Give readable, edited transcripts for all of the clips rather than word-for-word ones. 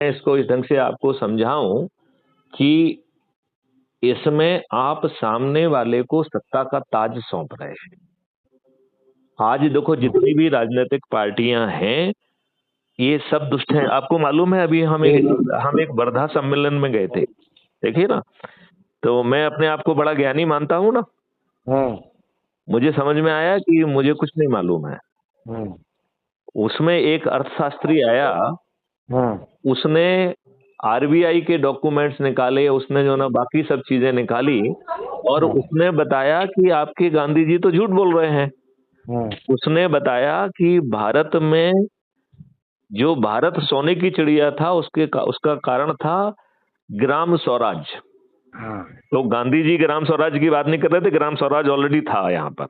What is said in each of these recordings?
मैं इसको इस ढंग से आपको समझाऊं कि इसमें आप सामने वाले को सत्ता का ताज सौंप रहे हैं। आज देखो जितनी भी राजनीतिक पार्टियां हैं ये सब दुष्ट हैं। आपको मालूम है अभी हम एक वर्धा सम्मेलन में गए थे, देखिए ना। तो मैं अपने आप को बड़ा ज्ञानी मानता हूं ना। मुझे समझ में आया कि मुझे कुछ नहीं मालूम है। उसमें एक अर्थशास्त्री आया, उसने आरबीआई के डॉक्यूमेंट्स निकाले, उसने जो ना बाकी सब चीजें निकाली और उसने बताया कि आपके गांधी जी तो झूठ बोल रहे हैं। उसने बताया कि भारत में जो भारत सोने की चिड़िया था उसका कारण था ग्राम स्वराज। तो गांधी जी ग्राम स्वराज की बात नहीं कर रहे थे, ग्राम स्वराज ऑलरेडी था यहाँ पर।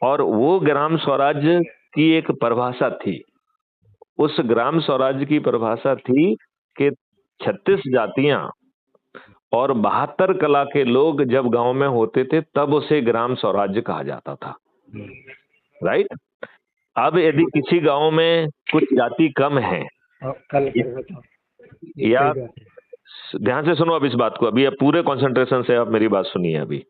और वो ग्राम स्वराज की एक परिभाषा थी। उस ग्राम स्वराज की परिभाषा थी कि 36 जातियां और 72 कला के लोग जब गांव में होते थे तब उसे ग्राम स्वराज्य कहा जाता था। राइट। अब यदि किसी गांव में कुछ जाति कम है या ध्यान से सुनो अब इस बात को, अभी आप पूरे कंसंट्रेशन से आप मेरी बात सुनिए अभी।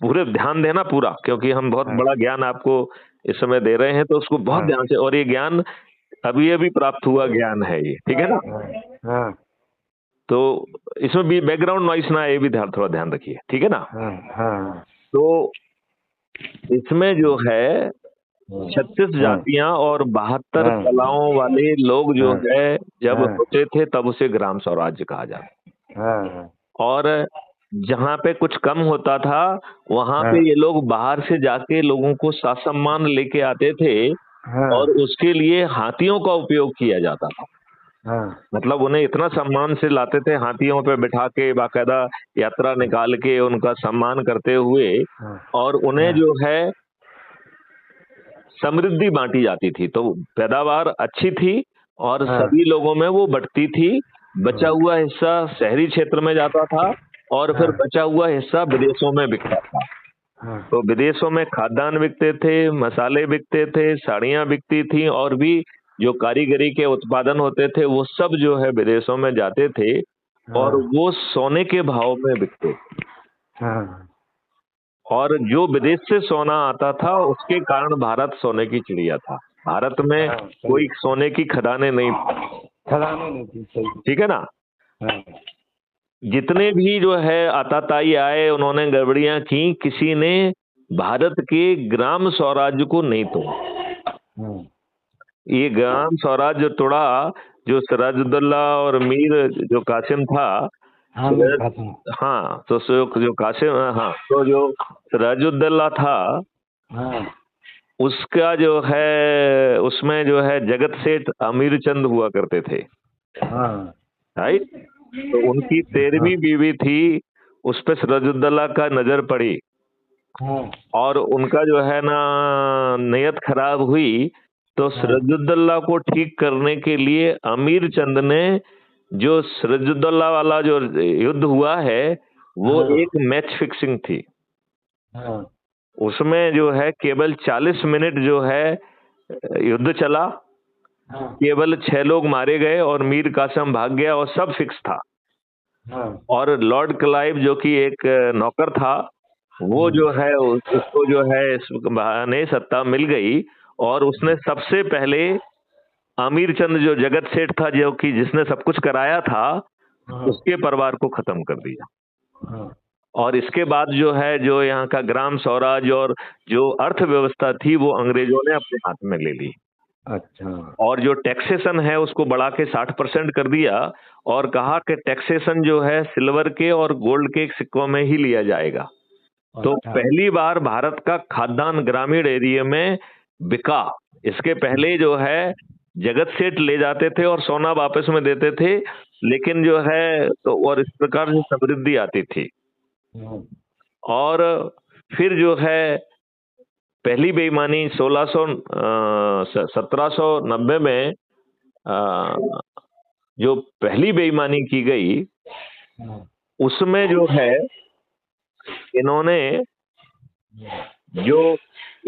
पूरे ध्यान देना पूरा, क्योंकि हम बहुत बड़ा ज्ञान आपको इस समय दे रहे हैं, तो उसको बहुत ध्यान से। और ये ज्ञान अभी अभी प्राप्त हुआ ज्ञान है ये, ठीक है ना। तो इसमें भी बैकग्राउंड नॉइस ना आए, ये भी थोड़ा ध्यान रखिए, ठीक है ना। तो इसमें जो है 36 जातियां और 72 कलाओं वाले लोग जो है जब होते थे तब उसे ग्राम स्वराज्य कहा जाता। और जहाँ पे कुछ कम होता था वहां पे ये लोग बाहर से जाके लोगों को सासम्मान लेके आते थे और उसके लिए हाथियों का उपयोग किया जाता था। मतलब उन्हें इतना सम्मान से लाते थे, हाथियों पे बिठा के बाकायदा यात्रा निकाल के उनका सम्मान करते हुए, और उन्हें जो है समृद्धि बांटी जाती थी। तो पैदावार अच्छी थी और सभी लोगों में वो बंटती थी। बचा हुआ हिस्सा शहरी क्षेत्र में जाता था और फिर बचा हुआ हिस्सा विदेशों में बिकता था। तो विदेशों में खाद्यान्न बिकते थे, मसाले बिकते थे, साड़ियां बिकती थी, और भी जो कारीगरी के उत्पादन होते थे वो सब जो है विदेशों में जाते थे और वो सोने के भाव में बिकते थे। और जो विदेश से सोना आता था उसके कारण भारत सोने की चिड़िया था। भारत में कोई सोने की खदानें नहीं थी, ठीक है ना। जितने भी जो है आताताई आए उन्होंने गड़बड़ियां की, किसी ने भारत के ग्राम स्वराज्य को नहीं तोड़ा। ये ग्राम स्वराज्य तोड़ा जो सिराजुद्दौला और मीर जो कासिम था। हाँ, तो जो कासिम, हाँ, तो जो सिराजुद्दौला था उसका जो है उसमें जो है जगत सेठ अमीर चंद हुआ करते थे। राइट। तो उनकी 13वीं बीवी थी, उस पे सिराजुद्दौला का नजर पड़ी और उनका जो है ना नियत खराब हुई। तो सिराजुद्दौला को ठीक करने के लिए अमीर चंद ने, जो सिराजुद्दौला वाला जो युद्ध हुआ है वो एक मैच फिक्सिंग थी। उसमें जो है केवल 40 मिनट जो है युद्ध चला, केवल 6 लोग मारे गए और मीर कासिम भाग गया और सब फिक्स था। और लॉर्ड क्लाइव जो कि एक नौकर था वो जो है उसको जो है इस बहाने सत्ता मिल गई और उसने सबसे पहले अमीर चंद जो जगत सेठ था, जो कि जिसने सब कुछ कराया था, उसके परिवार को खत्म कर दिया। और इसके बाद जो है जो यहाँ का ग्राम स्वराज और जो अर्थव्यवस्था थी वो अंग्रेजों ने अपने हाथ में ले ली। अच्छा। और जो टैक्सेशन है उसको बढ़ा के 60% कर दिया और कहा कि टैक्सेशन जो है सिल्वर के और गोल्ड के सिक्कों में ही लिया जाएगा। तो पहली बार भारत का खाद्यान्न ग्रामीण एरिया में बिका। इसके पहले जो है जगत सेठ ले जाते थे और सोना वापस में देते थे, लेकिन जो है तो और इस प्रकार से समृद्धि आती थी। और फिर जो है पहली बेईमानी 1790 में जो पहली बेईमानी की गई उसमें जो है इन्होंने जो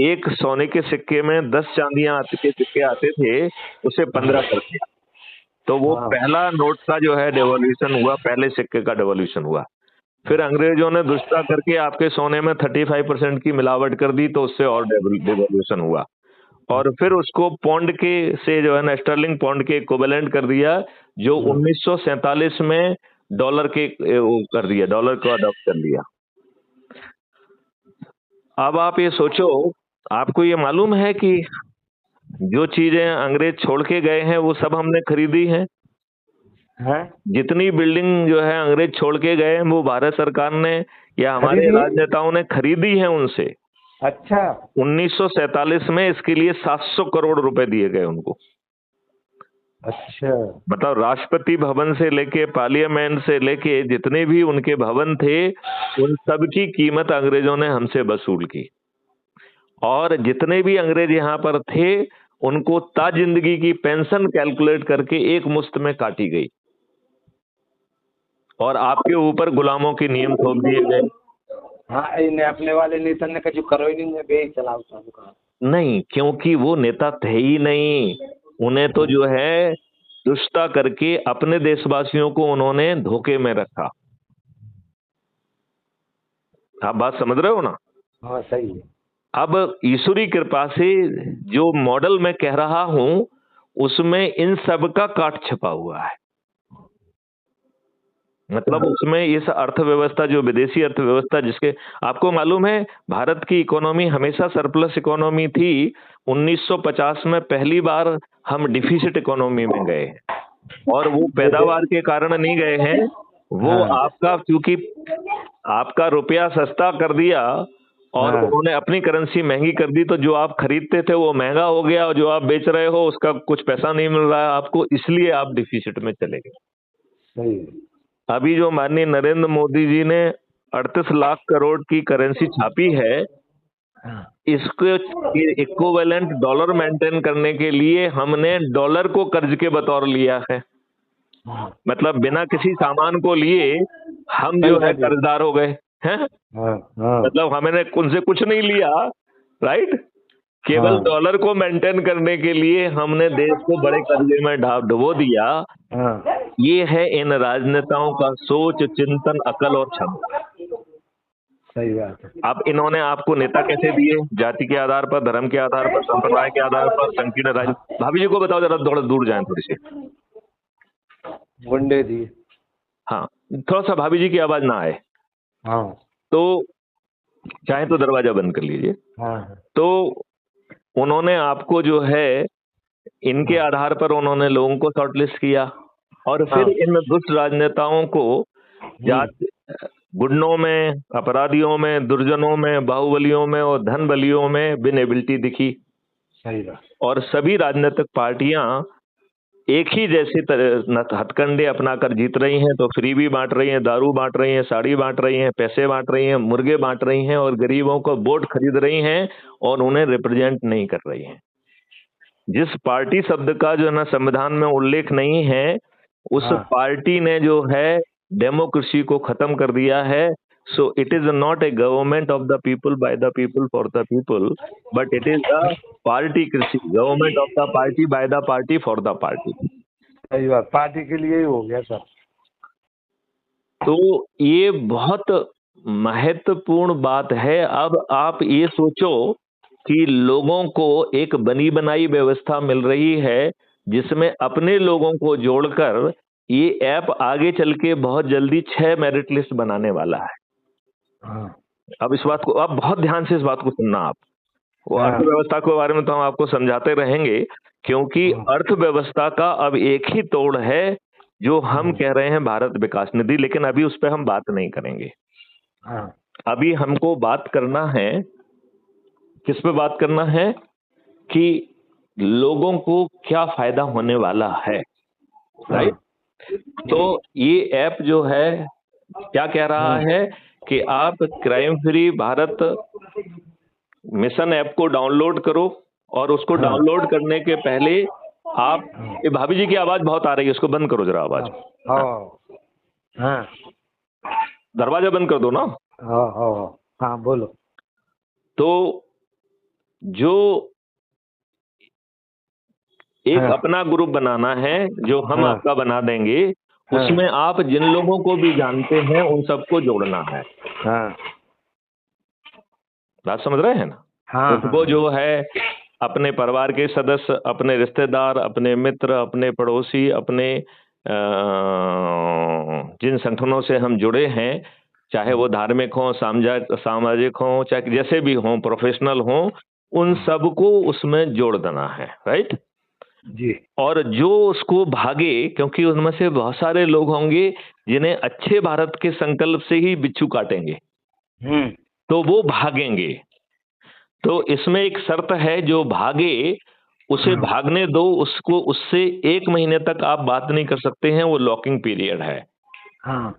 एक सोने के सिक्के में 10 चांदियां के सिक्के आते थे उसे 15 कर दिया। तो वो हाँ पहला नोट का जो है डेवोल्यूशन हुआ, पहले सिक्के का डेवोल्यूशन हुआ। फिर अंग्रेजों ने दुष्टता करके आपके सोने में 35% की मिलावट कर दी, तो उससे और डेवोल्यूशन हुआ। और फिर उसको पौंड के से जो है ना, स्टर्लिंग पौंड के इक्विवेलेंट कर दिया, जो 1947 में डॉलर के वो कर दिया, डॉलर को अडॉप्ट कर लिया। अब आप ये सोचो, आपको ये मालूम है कि जो चीजें अंग्रेज छोड़ के गए हैं वो सब हमने खरीदी हैं। है जितनी बिल्डिंग जो है अंग्रेज छोड़ के गए हैं वो भारत सरकार ने या हमारे खरीदी। राजनेताओं ने खरीदी है उनसे। अच्छा 1947 में इसके लिए 700 करोड़ रुपए दिए गए उनको। अच्छा मतलब राष्ट्रपति भवन से लेके पार्लियामेंट से लेके जितने भी उनके भवन थे, उन सब की कीमत अंग्रेजों ने हमसे वसूल की। और जितने भी अंग्रेज यहाँ पर थे, उनको ताजिंदगी की पेंशन कैलकुलेट करके एक मुश्त में काटी गई, और आपके ऊपर गुलामों के नियम थोप दिए गए। हाँ इन्हें अपने वाले नेता ने कछु करो ही नहीं, बे चलाओ सब का। नहीं, क्योंकि वो नेता थे ही नहीं। उन्हें तो जो है दुष्टता करके अपने देशवासियों को उन्होंने धोखे में रखा। आप बात समझ रहे हो ना? हाँ सही है। अब ईश्वरी कृपा से जो मॉडल मैं कह रहा हूं, उसमें इन सब का काट छपा हुआ है। मतलब उसमें इस अर्थव्यवस्था, जो विदेशी अर्थव्यवस्था, जिसके आपको मालूम है भारत की इकोनॉमी हमेशा सरप्लस इकोनॉमी थी। 1950 में पहली बार हम डिफिसिट इकोनॉमी में गए हैं, और वो पैदावार के कारण नहीं गए हैं। वो हाँ आपका, क्योंकि आपका रुपया सस्ता कर दिया और हाँ उन्होंने अपनी करेंसी महंगी कर दी, तो जो आप खरीदते थे वो महंगा हो गया, और जो आप बेच रहे हो उसका कुछ पैसा नहीं मिल रहा है आपको, इसलिए आप डिफिसिट में चले गए। सही है। अभी जो माननीय नरेंद्र मोदी जी ने 38 लाख करोड़ की करेंसी छापी है, हाँ इसको इक्विवेलेंट डॉलर मेंटेन करने के लिए हमने डॉलर को कर्ज के बतौर लिया है। हाँ मतलब बिना किसी सामान को लिए हम जो पैसा है दे। कर्जदार हो गए हैं। हाँ हाँ मतलब हमने उनसे कुछ नहीं लिया, राइट। केवल हाँ डॉलर को मेंटेन करने के लिए हमने देश को बड़े कर्जे में डुबो दिया। हाँ ये है इन राजनेताओं का सोच, चिंतन, अकल और क्षमता। सही बात है। अब इन्होंने आपको नेता कैसे दिए? जाति के आधार पर, धर्म के आधार पर, संप्रदाय के आधार पर, संकीर्ण राज्य। भाभी जी को बताओ जरा, थोड़ा दूर जाएं थोड़ी सी। गुंडे दिए। हाँ, थोड़ा सा भाभी जी की आवाज ना आए हाँ तो चाहे तो दरवाजा बंद कर लीजिए। हाँ तो उन्होंने आपको जो है इनके आधार पर उन्होंने लोगों को शॉर्टलिस्ट किया, और फिर हाँ इन दुष्ट राजनेताओं को जाति, गुंडों में, अपराधियों में, दुर्जनों में, बाहुबलियों में और धन बलियों में विनेबिलिटी दिखी। सही बात। और सभी राजनीतिक पार्टियां एक ही जैसे हथकंडे अपनाकर जीत रही हैं। तो फ्री भी बांट रही हैं, दारू बांट रही हैं, साड़ी बांट रही हैं, पैसे बांट रही हैं, मुर्गे बांट रही हैं, और गरीबों को वोट खरीद रही हैं, और उन्हें रिप्रेजेंट नहीं कर रही हैं। जिस पार्टी शब्द का जो है ना संविधान में उल्लेख नहीं है, उस हाँ पार्टी ने जो है डेमोक्रेसी को खत्म कर दिया है। So it is not a government of the people, by the people, for the people, but it is the party कृषि, government of the party, by the party, for the party. सही बात, party के लिए ही हो गया sir. तो ये बहुत महत्वपूर्ण बात है। अब आप ये सोचो कि लोगों को एक बनी बनाई व्यवस्था मिल रही है, जिसमें अपने लोगों को जोड़कर ये ऐप आगे चल के बहुत जल्दी 6 मेरिट लिस्ट बनाने वाला है। हाँ अब इस बात को, अब बहुत ध्यान से इस बात को सुनना आप। वो हाँ अर्थव्यवस्था के बारे में तो हम आपको समझाते रहेंगे, क्योंकि हाँ अर्थव्यवस्था का अब एक ही तोड़ है, जो हम कह रहे हैं भारत विकास निधि, लेकिन अभी उस पर हम बात नहीं करेंगे। हाँ अभी हमको बात करना है, किस पे बात करना है, कि लोगों को क्या फायदा होने वाला है, राइट। तो ये ऐप जो है क्या कह रहा है कि आप crime free Bharat mission app को डाउनलोड करो, और उसको हाँ डाउनलोड करने के पहले आप, ये भाभी जी की आवाज बहुत आ रही है, उसको बंद करो जरा आवाज। हाँ हाँ दरवाजा बंद कर दो ना। हाँ हाँ हाँ बोलो। तो जो एक हाँ अपना ग्रुप बनाना है जो हम हाँ आपका बना देंगे। हाँ उसमें आप जिन लोगों को भी जानते हैं उन सबको जोड़ना है। हाँ बात समझ रहे हैं ना? हाँ उसको हाँ जो है अपने परिवार के सदस्य, अपने रिश्तेदार, अपने मित्र, अपने पड़ोसी, अपने जिन संगठनों से हम जुड़े हैं, चाहे वो धार्मिक हों, सामाजिक हों, चाहे जैसे भी हों, प्रोफेशनल हों, उन सबको उसमें जोड़ देना है। राइट? जी और जो उसको भागे, क्योंकि उनमें से बहुत सारे लोग होंगे जिन्हें अच्छे भारत के संकल्प से ही बिच्छू काटेंगे, हम्म तो वो भागेंगे। तो इसमें एक शर्त है, जो भागे उसे हाँ भागने दो, उसको उससे 1 महीने तक आप बात नहीं कर सकते हैं, वो लॉकिंग पीरियड है। हाँ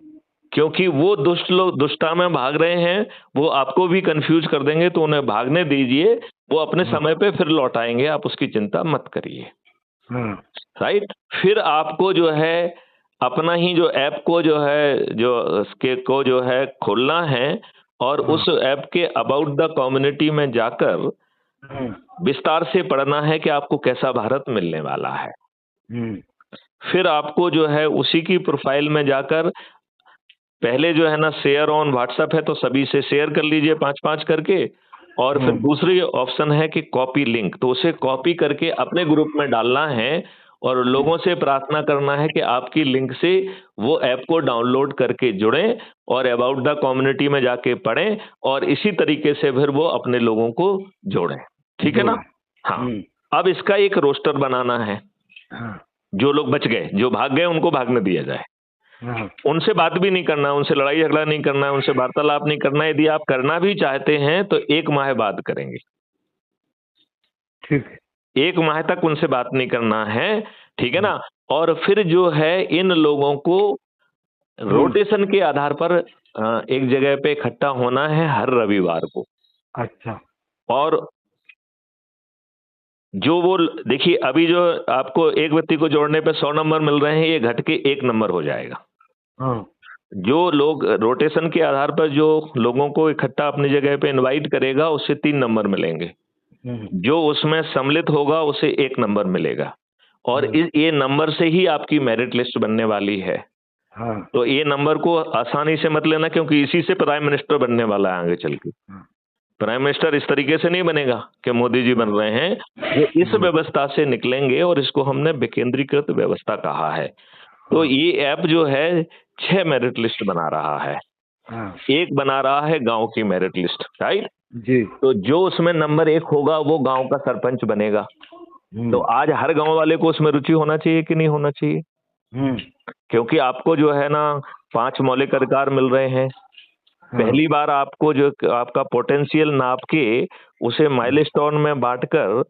क्योंकि वो दुष्ट लोग दुष्टा में भाग रहे हैं, वो आपको भी कंफ्यूज कर देंगे, तो उन्हें भागने दीजिए, वो अपने समय पे फिर लौट आएंगे, आप उसकी चिंता मत करिए। हाँ राइट? फिर आपको जो है अपना ही जो ऐप को जो है जो उसके को जो है खोलना है, और हाँ उस ऐप के अबाउट द कम्युनिटी में जाकर हम्म विस्तार से पढ़ना है कि आपको कैसा भारत मिलने वाला है। हम्म फिर आपको जो है उसी की प्रोफाइल में जाकर, पहले जो है ना शेयर ऑन व्हाट्सएप है, तो सभी से शेयर कर लीजिए 5-5 करके। और फिर दूसरी ऑप्शन है कि कॉपी लिंक, तो उसे कॉपी करके अपने ग्रुप में डालना है, और लोगों से प्रार्थना करना है कि आपकी लिंक से वो ऐप को डाउनलोड करके जुड़ें और अबाउट द कम्युनिटी में जाके पढ़ें, और इसी तरीके से फिर वो अपने लोगों को जोड़ें। ठीक है ना? जोड़े हाँ। अब इसका एक रोस्टर बनाना है। हाँ जो लोग बच गए, जो भाग गए, उनको भागने दिया जाए। हाँ उनसे बात भी नहीं करना, उनसे लड़ाई झगड़ा नहीं करना है, उनसे वार्तालाप नहीं करना है। यदि आप करना भी चाहते हैं तो 1 माह बाद करेंगे। ठीक है 1 माह तक उनसे बात नहीं करना है। ठीक है ना? और फिर जो है इन लोगों को रोटेशन के आधार पर एक जगह पे इकट्ठा होना है हर रविवार को। अच्छा और जो वो देखिए, अभी जो आपको एक व्यक्ति को जोड़ने पे 100 नंबर मिल रहे हैं, ये घट के 1 नंबर हो जाएगा। हाँ जो लोग रोटेशन के आधार पर जो लोगों को इकट्ठा अपनी जगह पे इनवाइट करेगा, उससे 3 नंबर मिलेंगे। जो उसमें सम्मिलित होगा उसे 1 नंबर मिलेगा। और ये नंबर से ही आपकी मेरिट लिस्ट बनने वाली है। हाँ तो ये नंबर को आसानी से मत लेना, क्योंकि इसी से प्राइम मिनिस्टर बनने वाला है आगे चल के। प्राइम मिनिस्टर इस तरीके से नहीं बनेगा कि मोदी जी बन रहे हैं, वो इस व्यवस्था से निकलेंगे, और इसको हमने विकेंद्रीकृत व्यवस्था कहा है। तो ये ऐप जो है 6 मेरिट लिस्ट बना रहा है। हाँ एक बना रहा है गांव की मेरिट लिस्ट। राइट? जी तो जो उसमें नंबर 1 होगा वो गांव का सरपंच बनेगा। तो आज हर गांव वाले को उसमें रुचि होना चाहिए कि नहीं होना चाहिए? क्योंकि आपको जो है ना 5 मौलिक अधिकार मिल रहे हैं। पहली बार आपको जो आपका पोटेंशियल नाप के उसे माइलस्टोन में बांटकर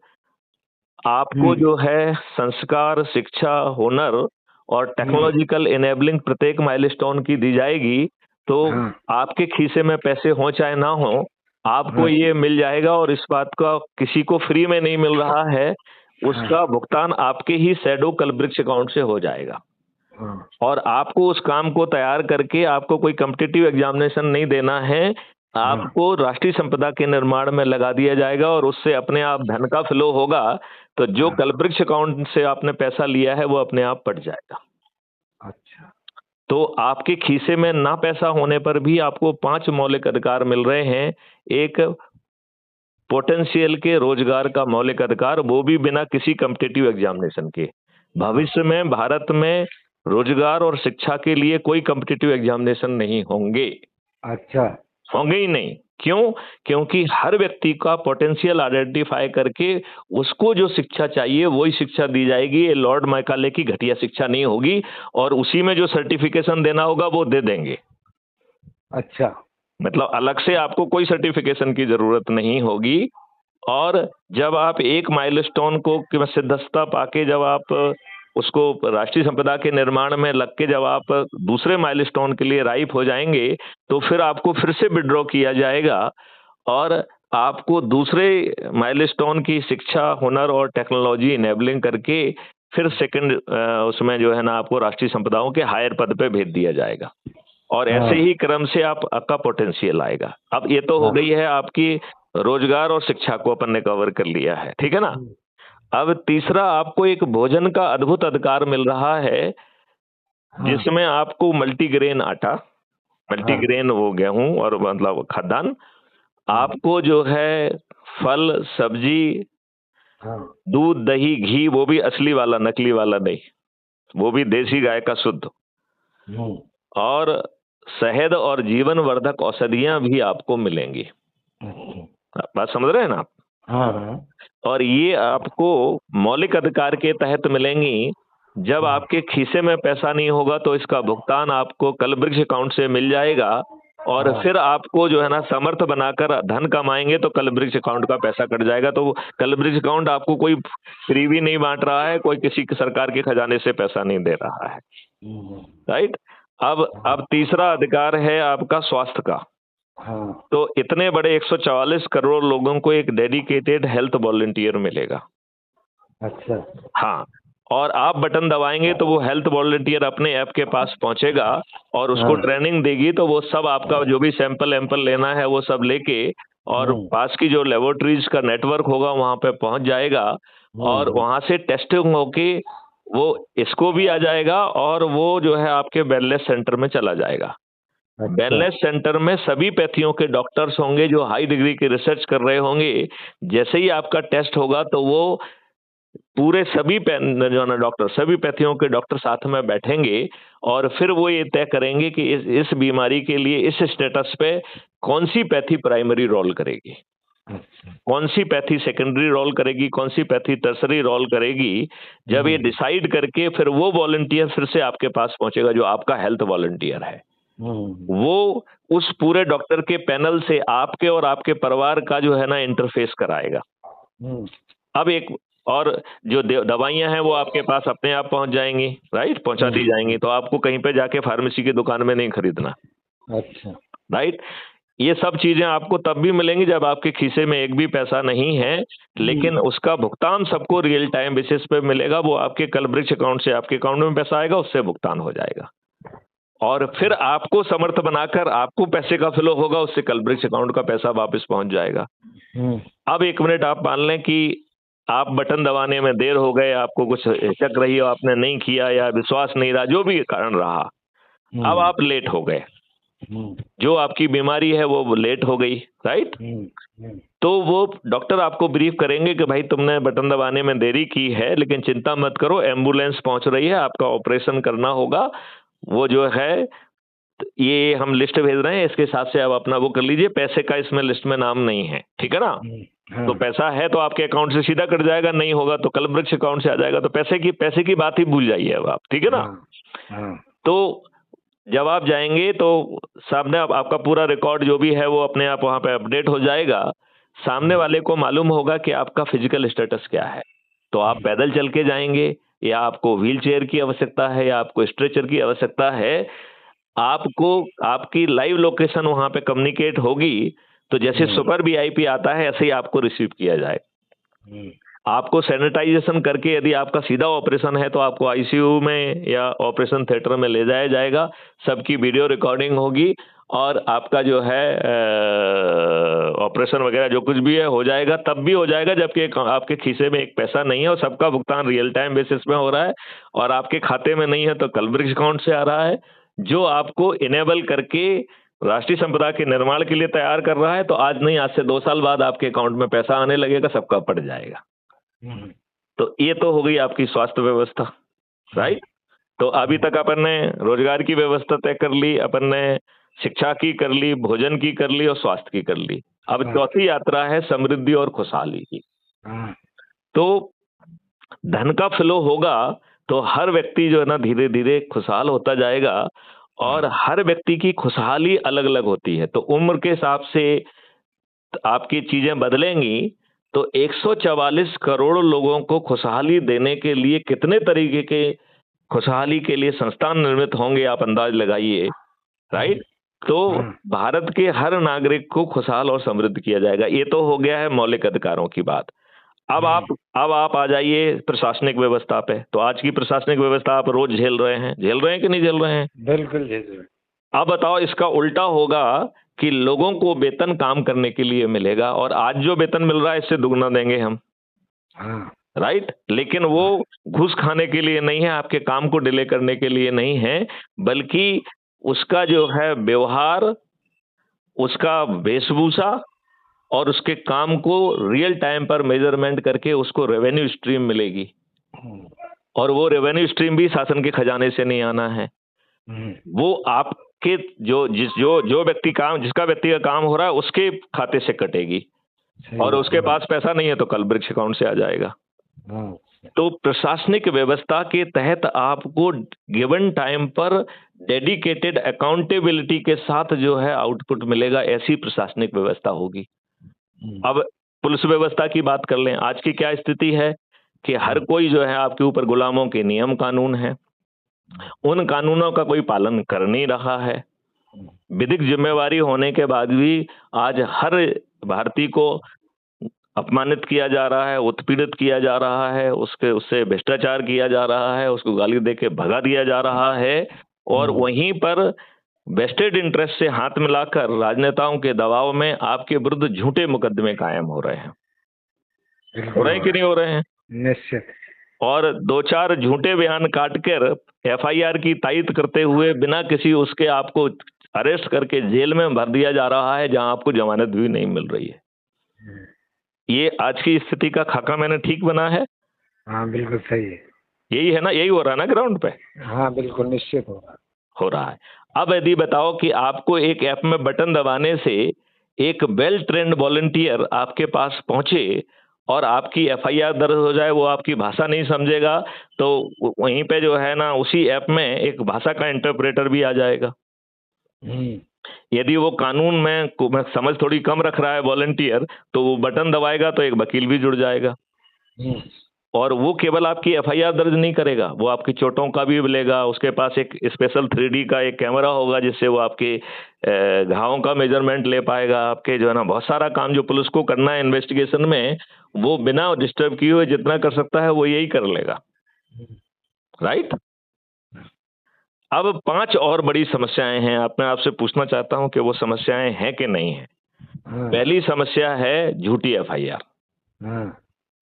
आपको जो है संस्कार, शिक्षा, हुनर और टेक्नोलॉजिकल इनेबलिंग प्रत्येक माइलस्टोन की दी जाएगी। तो आपके खीसे में पैसे हो चाहे ना हो, आपको ये मिल जाएगा, और इस बात का किसी को फ्री में नहीं मिल रहा है, उसका भुगतान आपके ही शैडो कलब्रिक्स अकाउंट से हो जाएगा। और आपको उस काम को तैयार करके आपको कोई कॉम्पिटिटिव एग्जामिनेशन नहीं देना है, आपको राष्ट्रीय संपदा के निर्माण में लगा दिया जाएगा, और उससे अपने आप धन का फ्लो होगा। तो जो कलब्रिक्स अकाउंट से आपने पैसा लिया है वो अपने आप पट जाएगा। अच्छा तो आपके खीसे में ना पैसा होने पर भी आपको 5 मौलिक अधिकार मिल रहे हैं। एक पोटेंशियल के रोजगार का मौलिक अधिकार, वो भी बिना किसी कॉम्पिटिटिव एग्जामिनेशन के। भविष्य में भारत में रोजगार और शिक्षा के लिए कोई कॉम्पिटिटिव एग्जामिनेशन नहीं होंगे। अच्छा होंगे ही नहीं। क्यों? क्योंकि हर व्यक्ति का पोटेंशियल आइडेंटिफाई करके उसको जो शिक्षा चाहिए वही शिक्षा दी जाएगी। ये लॉर्ड मैकाले की घटिया शिक्षा नहीं होगी, और उसी में जो सर्टिफिकेशन देना होगा वो दे देंगे। अच्छा मतलब अलग से आपको कोई सर्टिफिकेशन की जरूरत नहीं होगी। और जब आप एक माइलस्टोन को सिद्धता पाके, जब आप उसको राष्ट्रीय संपदा के निर्माण में लग के जब आप दूसरे माइलस्टोन के लिए राइप हो जाएंगे, तो फिर आपको फिर से विड्रॉ किया जाएगा, और आपको दूसरे माइलस्टोन की शिक्षा, हुनर और टेक्नोलॉजी इनेबलिंग करके फिर सेकंड उसमें जो है ना आपको राष्ट्रीय संपदाओं के हायर पद पे भेज दिया जाएगा। और ऐसे ही क्रम से आपका पोटेंशियल आएगा। अब ये तो हो गई है आपकी रोजगार और शिक्षा को अपन ने कवर कर लिया है। ठीक है ना? अब तीसरा, आपको एक भोजन का अद्भुत अधिकार मिल रहा है हाँ जिसमें आपको मल्टीग्रेन आटा, हाँ मल्टीग्रेन वो गेहूं और मतलब खाद्यान्न, आपको जो है फल सब्जी, हाँ दूध दही घी, वो भी असली वाला, नकली वाला नहीं, वो भी देसी गाय का शुद्ध, हम्म, और शहद और जीवन वर्धक औषधियां भी आपको मिलेंगी। अच्छा, बात समझ रहे हैं ना आप? हाँ हाँ और ये आपको मौलिक अधिकार के तहत मिलेंगी। जब आपके खीसे में पैसा नहीं होगा तो इसका भुगतान आपको कलवृक्ष अकाउंट से मिल जाएगा, और हाँ, फिर आपको जो है ना समर्थ बनाकर धन कमाएंगे तो कलवृक्ष अकाउंट का पैसा कट जाएगा। तो कलवृक्ष अकाउंट आपको कोई फ्री भी नहीं बांट रहा है, कोई किसी सरकार के खजाने से पैसा नहीं दे रहा है, हम्म, राइट। अब तीसरा अधिकार है आपका स्वास्थ्य का। हाँ तो इतने बड़े 144 करोड़ लोगों को एक डेडिकेटेड हेल्थ वॉलंटियर मिलेगा। अच्छा, हाँ, और आप बटन दबाएंगे तो वो हेल्थ वॉलंटियर अपने ऐप के पास पहुंचेगा और उसको हाँ, ट्रेनिंग देगी, तो वो सब आपका जो भी सैंपल एम्पल लेना है वो सब लेके और पास की जो लेबोरेटरीज का नेटवर्क होगा वहां पे पहुंच जाएगा, और वहां से टेस्टिंग होके वो इसको भी आ जाएगा, और वो जो है आपके वेलनेस सेंटर में चला जाएगा। अच्छा, वेलनेस सेंटर में सभी पैथियों के डॉक्टर्स होंगे जो हाई डिग्री की रिसर्च कर रहे होंगे। जैसे ही आपका टेस्ट होगा तो वो पूरे सभी जो है ना डॉक्टर, सभी पैथियों के डॉक्टर साथ में बैठेंगे, और फिर वो ये तय करेंगे कि इस बीमारी के लिए इस स्टेटस पे कौन सी पैथी प्राइमरी रोल करेगी, अच्छा, कौन सी पैथी सेकेंडरी रोल करेगी, कौन सी पैथी टर्सरी रोल करेगी। जब ये डिसाइड करके फिर वो वॉलंटियर फिर से आपके पास पहुंचेगा जो आपका हेल्थ वॉलंटियर है। वो उस पूरे डॉक्टर के पैनल से आपके और आपके परिवार का जो है ना इंटरफेस कराएगा। अब एक और जो दवाइयां हैं वो आपके पास अपने आप पहुंच जाएंगी, राइट, पहुंचा दी जाएंगी, तो आपको कहीं पे जाके फार्मेसी की दुकान में नहीं खरीदना, अच्छा, राइट। ये सब चीजें आपको तब भी मिलेंगी जब आपके खीसे में एक भी पैसा नहीं है, लेकिन उसका भुगतान सबको रियल टाइम बेसिस पे मिलेगा। वो आपके कलवृक्ष अकाउंट से आपके अकाउंट में पैसा आएगा, उससे भुगतान हो जाएगा, और फिर आपको समर्थ बनाकर आपको पैसे का फ्लो होगा, उससे कलवृक्ष अकाउंट का पैसा वापस पहुंच जाएगा। अब एक मिनट आप मान लें कि आप बटन दबाने में देर हो गए, आपको कुछ हिचक रही हो, आपने नहीं किया या विश्वास नहीं रहा, जो भी कारण रहा, अब आप लेट हो गए, जो आपकी बीमारी है वो लेट हो गई, राइट। तो वो डॉक्टर आपको ब्रीफ करेंगे कि भाई तुमने बटन दबाने में देरी की है, लेकिन चिंता मत करो, एम्बुलेंस पहुंच रही है, आपका ऑपरेशन करना होगा, वो जो है ये हम लिस्ट भेज रहे हैं, इसके हिसाब से आप अपना वो कर लीजिए, पैसे का इसमें लिस्ट में नाम नहीं है, ठीक है ना। तो पैसा है तो आपके अकाउंट से सीधा कट जाएगा, नहीं होगा तो कलवृक्ष अकाउंट से आ जाएगा। तो पैसे की बात ही भूल जाइए अब आप, ठीक है ना। तो जब आप जाएंगे तो सामने आपका पूरा रिकॉर्ड जो भी है वो अपने आप वहां पे अपडेट हो जाएगा। सामने वाले को मालूम होगा कि आपका फिजिकल स्टेटस क्या है, तो आप पैदल चल के जाएंगे या आपको व्हील चेयर की आवश्यकता है या आपको स्ट्रेचर की आवश्यकता है, आपको आपकी लाइव लोकेशन वहां पे कम्युनिकेट होगी। तो जैसे सुपर वीआईपी आता है ऐसे ही आपको रिसीव किया जाए, आपको सैनिटाइजेशन करके, यदि आपका सीधा ऑपरेशन है तो आपको आईसीयू में या ऑपरेशन थिएटर में ले जाया जाएगा, सबकी वीडियो रिकॉर्डिंग होगी, और आपका जो है ऑपरेशन वगैरह जो कुछ भी है हो जाएगा, तब भी हो जाएगा जबकि आपके खीसे में एक पैसा नहीं है, और सबका भुगतान रियल टाइम बेसिस में हो रहा है, और आपके खाते में नहीं है तो कलवृक्ष अकाउंट से आ रहा है, जो आपको इनेबल करके राष्ट्रीय संपदा के निर्माण के लिए तैयार कर रहा है। तो आज नहीं, आज से 2 साल बाद आपके अकाउंट में पैसा आने लगेगा, सबका पड़ जाएगा। तो ये तो हो गई आपकी स्वास्थ्य व्यवस्था, राइट। तो अभी तक अपन ने रोजगार की व्यवस्था तय कर ली, अपन ने शिक्षा की कर ली, भोजन की कर ली और स्वास्थ्य की कर ली। अब चौथी यात्रा है समृद्धि और खुशहाली की। तो धन का फ्लो होगा तो हर व्यक्ति जो है ना धीरे धीरे खुशहाल होता जाएगा, और हर व्यक्ति की खुशहाली अलग अलग होती है, तो उम्र के हिसाब से आपकी चीजें बदलेंगी। तो 144 करोड़ लोगों को खुशहाली देने के लिए कितने तरीके के खुशहाली के लिए संस्थान निर्मित होंगे, आप अंदाज लगाइए, राइट। तो भारत के हर नागरिक को खुशहाल और समृद्ध किया जाएगा। ये तो हो गया है मौलिक अधिकारों की बात। अब आप आ जाइए प्रशासनिक व्यवस्था पे। तो आज की प्रशासनिक व्यवस्था आप रोज झेल रहे हैं कि नहीं झेल रहे हैं? बिल्कुल झेल रहे हैं। अब बताओ, इसका उल्टा होगा कि लोगों को वेतन काम करने के लिए मिलेगा, और आज जो वेतन मिल रहा है इससे दुगना देंगे हम। राइट, लेकिन वो घूस खाने के लिए नहीं है, आपके काम को डिले करने के लिए नहीं है, बल्कि उसका जो है व्यवहार, उसका वेशभूषा और उसके काम को रियल टाइम पर मेजरमेंट करके उसको रेवेन्यू स्ट्रीम मिलेगी, और वो रेवेन्यू स्ट्रीम भी शासन के खजाने से नहीं आना है, वो आपके जो व्यक्ति काम, जिसका व्यक्ति का काम हो रहा है उसके खाते से कटेगी, और उसके पास पैसा नहीं है तो कल ब्रिक्स अकाउंट से आ जाएगा। तो प्रशासनिक व्यवस्था के तहत आपको गिवन टाइम पर डेडिकेटेड अकाउंटेबिलिटी के साथ जो है आउटपुट मिलेगा, ऐसी प्रशासनिक व्यवस्था होगी। अब पुलिस व्यवस्था की बात कर लें, आज की क्या स्थिति है कि हर कोई जो है आपके ऊपर गुलामों के नियम कानून है, उन कानूनों का कोई पालन कर नहीं रहा है। विधिक जिम्मेवारी होने के बाद भी आज हर भारतीय को अपमानित किया जा रहा है, उत्पीड़ित किया जा रहा है, उससे भ्रष्टाचार किया जा रहा है, उसको गाली देके भगा दिया जा रहा है, और वहीं पर वेस्टेड इंटरेस्ट से हाथ मिलाकर राजनेताओं के दबाव में आपके विरुद्ध झूठे मुकदमे कायम हो रहे हैं। हो रहे हैं कि नहीं हो रहे हैं? निश्चित। और दो चार झूठे बयान काटकर एफआईआर की तायद करते हुए बिना किसी उसके आपको अरेस्ट करके जेल में भर दिया जा रहा है, जहां आपको जमानत भी नहीं मिल रही है। ये आज की स्थिति का खाका मैंने ठीक बना है? हाँ बिल्कुल सही है। यही है ना, यही हो रहा है ना ग्राउंड पे? हाँ बिल्कुल निश्चित हो रहा है। अब यदि बताओ कि आपको एक ऐप में बटन दबाने से एक वेल ट्रेंड वॉलंटियर आपके पास पहुंचे और आपकी एफआईआर दर्ज हो जाए, वो आपकी भाषा नहीं समझेगा तो वहीं पे जो है ना उसी ऐप में एक भाषा का इंटरप्रेटर भी आ जाएगा। यदि वो कानून में समझ थोड़ी कम रख रहा है वॉलंटियर, तो वो बटन दबाएगा तो एक वकील भी जुड़ जाएगा, और वो केवल आपकी एफआईआर दर्ज नहीं करेगा, वो आपकी चोटों का भी लेगा। उसके पास एक स्पेशल 3D का एक कैमरा होगा जिससे वो आपके घावों का मेजरमेंट ले पाएगा। आपके जो है ना बहुत सारा काम जो पुलिस को करना है इन्वेस्टिगेशन में, वो बिना डिस्टर्ब किए हुए जितना कर सकता है वो यही कर लेगा। राइट। अब 5 और बड़ी समस्याएं हैं, मैं आपसे पूछना चाहता हूं कि वो समस्याएं हैं कि नहीं है। पहली समस्या है झूठी एफआईआर,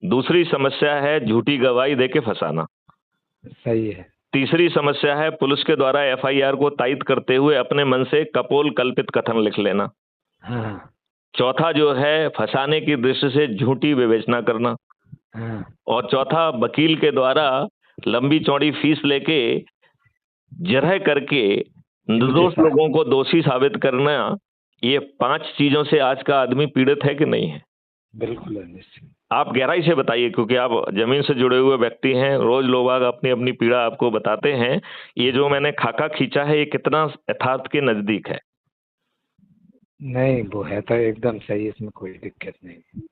दूसरी समस्या है झूठी गवाही देके फंसाना, सही है। तीसरी समस्या है पुलिस के द्वारा एफआईआर को तायद करते हुए अपने मन से कपोल कल्पित कथन लिख लेना। चौथा जो है फंसाने की दृष्टि से झूठी विवेचना करना, और चौथा वकील के द्वारा लंबी चौड़ी फीस लेके जरह करके निर्दोष लोगों को दोषी साबित करना। ये 5 चीजों से आज का आदमी पीड़ित है कि नहीं है? बिल्कुल है। आप गहराई से बताइए, क्योंकि आप जमीन से जुड़े हुए व्यक्ति हैं, रोज लोग अपनी अपनी पीड़ा आपको बताते हैं। ये जो मैंने खाका खींचा है, ये कितना यथार्थ के नजदीक है? नहीं, वो है तो एकदम सही, इसमें कोई दिक्कत नहीं।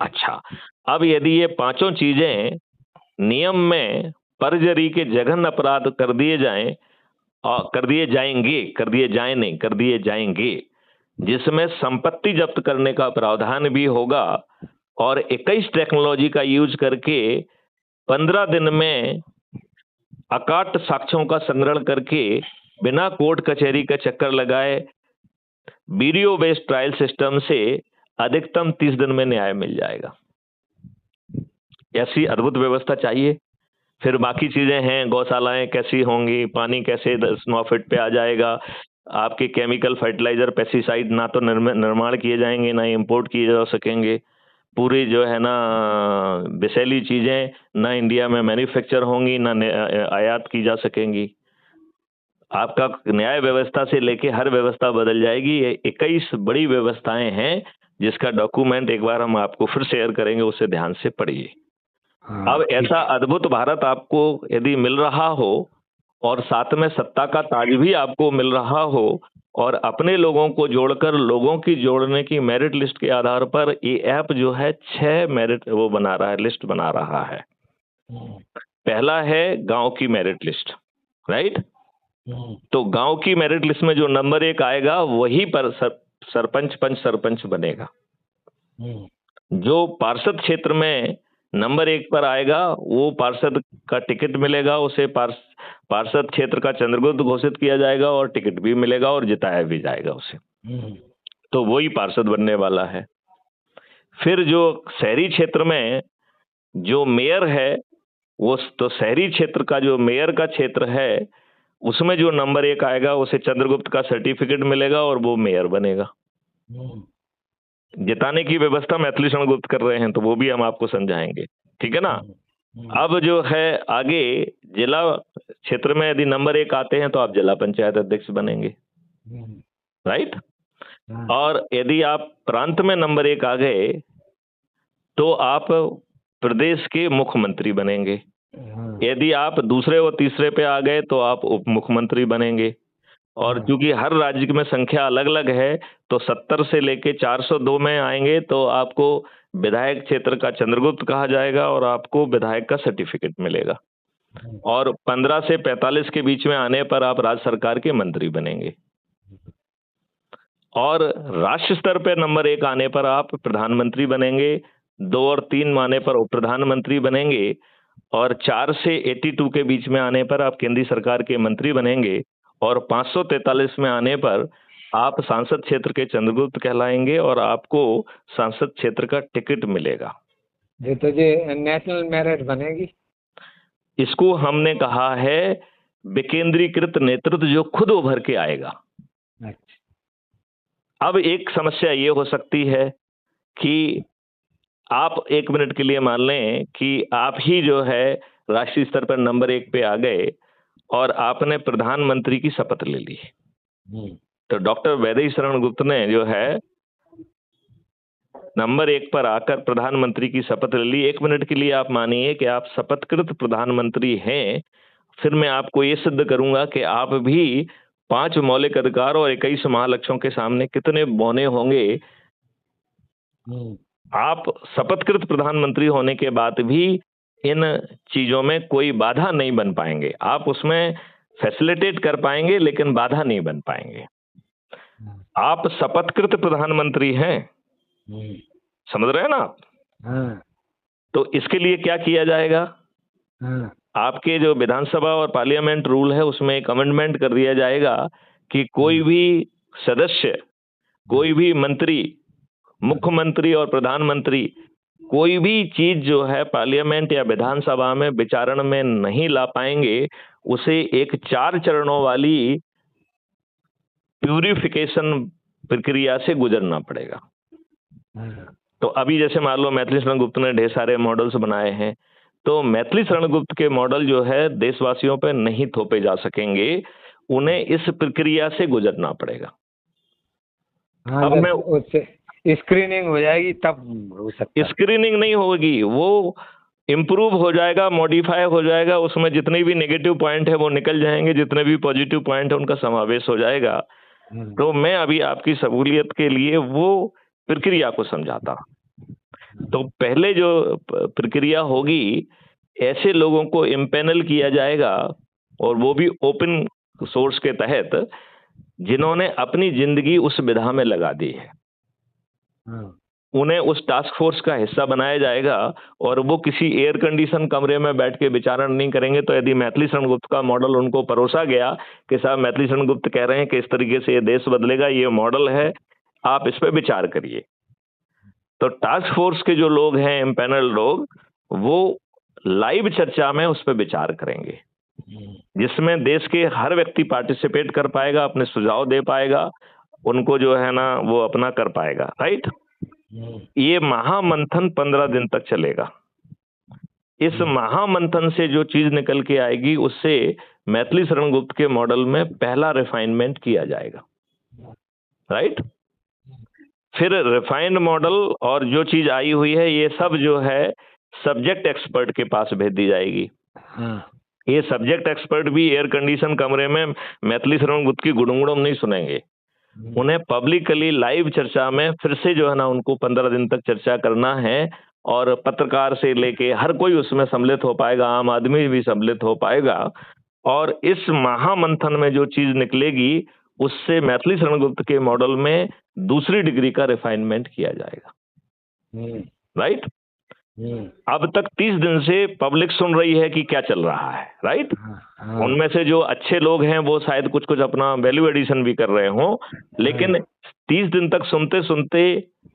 अच्छा, अब यदि ये 5 चीजें नियम में परजरी के जघन्य अपराध कर दिए जाएं, और कर दिए जाएंगे, जिसमें संपत्ति जब्त करने का प्रावधान भी होगा, और 21 टेक्नोलॉजी का यूज करके 15 दिन में अकाट साक्ष्यों का संग्रहण करके बिना कोर्ट कचहरी का चक्कर लगाए वीडियो बेस्ड ट्रायल सिस्टम से अधिकतम 30 दिन में न्याय मिल जाएगा। ऐसी अद्भुत व्यवस्था चाहिए। फिर बाकी चीजें हैं, गौशालाएं कैसी होंगी, पानी कैसे 9 फीट पे आ जाएगा, आपके केमिकल फर्टिलाइजर पेस्टिसाइड ना तो निर्माण किए जाएंगे ना इंपोर्ट किए जा सकेंगे, पूरी जो है ना विषैली चीजें ना इंडिया में मैन्युफैक्चर होंगी ना आयात की जा सकेंगी। आपका न्याय व्यवस्था से लेके हर व्यवस्था बदल जाएगी। ये 21 बड़ी व्यवस्थाएं हैं जिसका डॉक्यूमेंट एक बार हम आपको फिर शेयर करेंगे, उसे ध्यान से पढ़िए। अब ऐसा अद्भुत भारत आपको यदि मिल रहा हो और साथ में सत्ता का ताज भी आपको मिल रहा हो, और अपने लोगों को जोड़कर लोगों की जोड़ने की मेरिट लिस्ट के आधार पर ये ऐप जो है 6 मेरिट वो बना रहा है, लिस्ट बना रहा है। पहला है गांव की मेरिट लिस्ट, राइट। तो गांव की मेरिट लिस्ट में जो नंबर 1 आएगा वही पर सरपंच पंच सरपंच बनेगा। जो पार्षद क्षेत्र में नंबर 1 पर आएगा वो पार्षद का टिकट मिलेगा, उसे पार्षद क्षेत्र का चंद्रगुप्त घोषित किया जाएगा और टिकट भी मिलेगा और जिताया भी जाएगा उसे, तो वही पार्षद बनने वाला है। फिर जो शहरी क्षेत्र में जो मेयर है वो तो शहरी क्षेत्र का जो मेयर का क्षेत्र है उसमें जो नंबर 1 आएगा उसे चंद्रगुप्त का सर्टिफिकेट मिलेगा और वो मेयर बनेगा। जिताने की व्यवस्था मैथिली शरण गुप्त कर रहे हैं, तो वो भी हम आपको समझाएंगे, ठीक है ना। अब जो है आगे जिला क्षेत्र में यदि नंबर 1 आते हैं तो आप जिला पंचायत अध्यक्ष बनेंगे, राइट। और यदि आप प्रांत में नंबर 1 आ गए तो आप प्रदेश के मुख्यमंत्री बनेंगे। यदि आप दूसरे और तीसरे पे आ गए तो आप उप मुख्यमंत्री बनेंगे। और क्योंकि हर राज्य में संख्या अलग अलग है तो 70 से लेके 402 में आएंगे तो आपको विधायक क्षेत्र का चंद्रगुप्त कहा जाएगा और आपको विधायक का सर्टिफिकेट मिलेगा। और 15 से 45 के बीच में आने पर आप राज्य सरकार के मंत्री बनेंगे। और राष्ट्र स्तर पे नंबर 1 आने पर आप प्रधानमंत्री बनेंगे, 2 और 3 आने पर उप प्रधानमंत्री बनेंगे, और 4 से 82 के बीच में आने पर आप केंद्रीय सरकार के मंत्री बनेंगे, और 543 में आने पर आप सांसद क्षेत्र के चंद्रगुप्त कहलाएंगे और आपको सांसद क्षेत्र का टिकट मिलेगा। ये तो ये नेशनल मेरिट बनेगी। इसको हमने कहा है विकेंद्रीकृत नेतृत्व जो खुद उभर के आएगा। अब एक समस्या ये हो सकती है कि आप 1 मिनट के लिए मान लें कि आप ही जो है राष्ट्रीय स्तर पर नंबर 1 पे आ गए और आपने प्रधानमंत्री की शपथ ले ली। तो डॉक्टर वैदेही शरण गुप्त ने जो है नंबर 1 पर आकर प्रधानमंत्री की शपथ ले ली। 1 मिनट के लिए आप मानिए कि आप शपथकृत प्रधानमंत्री हैं, फिर मैं आपको ये सिद्ध करूंगा कि आप भी 5 मौलिक अधिकार और 21 महालक्ष्यों के सामने कितने बौने होंगे। आप शपथकृत प्रधानमंत्री होने के बाद भी इन चीजों में कोई बाधा नहीं बन पाएंगे। आप उसमें फैसिलिटेट कर पाएंगे लेकिन बाधा नहीं बन पाएंगे। आप शपथकृत प्रधानमंत्री हैं, समझ रहे हैं ना आप? तो इसके लिए क्या किया जाएगा? आपके जो विधानसभा और पार्लियामेंट रूल है उसमें एक अमेंडमेंट कर दिया जाएगा कि कोई भी सदस्य, कोई भी मंत्री, मुख्यमंत्री और प्रधानमंत्री कोई भी चीज जो है पार्लियामेंट या विधानसभा में विचारण में नहीं ला पाएंगे, उसे एक 4 चरणों वाली प्यूरिफिकेशन प्रक्रिया से गुजरना पड़ेगा। तो अभी जैसे मान लो मैथिली शरण गुप्त ने ढेर सारे मॉडल्स बनाए हैं, तो मैथिली शरण गुप्त के मॉडल जो है देशवासियों पर नहीं थोपे जा सकेंगे, उन्हें इस प्रक्रिया से गुजरना पड़ेगा। अब मैं उससे स्क्रीनिंग हो जाएगी तब हो सकता है। स्क्रीनिंग नहीं होगी, वो इम्प्रूव हो जाएगा, मॉडिफाई हो जाएगा, उसमें जितने भी नेगेटिव पॉइंट है वो निकल जाएंगे, जितने भी पॉजिटिव पॉइंट है उनका समावेश हो जाएगा। तो मैं अभी आपकी सहूलियत के लिए वो प्रक्रिया को समझाता। तो पहले जो प्रक्रिया होगी, ऐसे लोगों को इम्पैनल किया जाएगा और वो भी ओपन सोर्स के तहत, जिन्होंने अपनी जिंदगी उस विधा में लगा दी है। उन्हें उस टास्क फोर्स का हिस्सा बनाया जाएगा और वो किसी एयर कंडीशन कमरे में बैठ के विचारण नहीं करेंगे। तो यदि मैथिली शरण गुप्त का मॉडल उनको परोसा गया कि साहब मैथिली शरण गुप्त कह रहे हैं कि इस तरीके से ये देश बदलेगा, ये मॉडल है, आप इस पर विचार करिए, तो टास्क फोर्स के जो लोग हैं, एम्पैनल लोग, वो लाइव चर्चा में उस पर विचार करेंगे, जिसमें देश के हर व्यक्ति पार्टिसिपेट कर पाएगा, अपने सुझाव दे पाएगा, उनको जो है ना वो अपना कर पाएगा, राइट। ये महामंथन 15 दिन तक चलेगा। इस महामंथन से जो चीज निकल के आएगी उससे मैथिली शरण गुप्त के मॉडल में पहला रिफाइनमेंट किया जाएगा, राइट। फिर रिफाइंड मॉडल और जो चीज आई हुई है ये सब जो है सब्जेक्ट एक्सपर्ट के पास भेज दी जाएगी। ये सब्जेक्ट एक्सपर्ट भी एयर कंडीशन कमरे में मैथिली शरण गुप्त की गुड़ुंगुड़म नहीं सुनेंगे, उन्हें पब्लिकली लाइव चर्चा में फिर से जो है ना उनको 15 दिन तक चर्चा करना है, और पत्रकार से लेके हर कोई उसमें सम्मिलित हो पाएगा, आम आदमी भी सम्मिलित हो पाएगा, और इस महामंथन में जो चीज निकलेगी उससे मैथिली शरण गुप्त के मॉडल में दूसरी डिग्री का रिफाइनमेंट किया जाएगा, राइट। अब तक 30 दिन से पब्लिक सुन रही है कि क्या चल रहा है, राइट। उनमें से जो अच्छे लोग हैं वो शायद कुछ कुछ अपना वैल्यू एडिशन भी कर रहे हों, लेकिन 30 दिन तक सुनते सुनते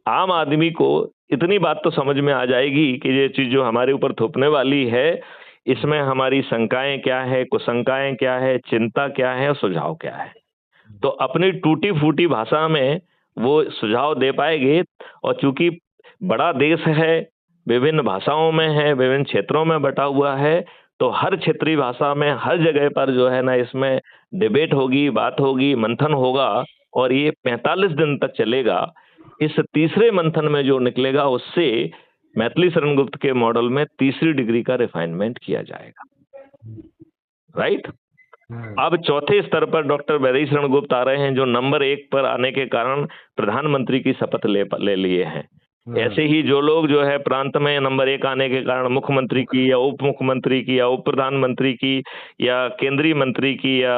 आम आदमी को इतनी बात तो समझ में आ जाएगी कि ये चीज जो हमारे ऊपर थोपने वाली है, इसमें हमारी शंकाएं क्या है, कुशंकाएं क्या है, चिंता क्या है और सुझाव क्या है। तो अपनी टूटी फूटी भाषा में वो सुझाव दे पाएंगे। और चूंकि बड़ा देश है, विभिन्न भाषाओं में है, विभिन्न क्षेत्रों में बटा हुआ है, तो हर क्षेत्रीय भाषा में हर जगह पर जो है ना इसमें डिबेट होगी, बात होगी, मंथन होगा, और ये 45 दिन तक चलेगा। इस तीसरे मंथन में जो निकलेगा उससे मैथिली शरण गुप्त के मॉडल में तीसरी डिग्री का रिफाइनमेंट किया जाएगा। राइट। अब चौथे स्तर पर डॉक्टर वैदेही शरण गुप्त आ रहे हैं, जो नंबर 1 पर आने के कारण प्रधानमंत्री की शपथ ले लिए हैं। ऐसे ही जो लोग जो है प्रांत में नंबर 1 आने के कारण मुख्यमंत्री की या उप मुख्यमंत्री की या उप प्रधानमंत्री की या केंद्रीय मंत्री की या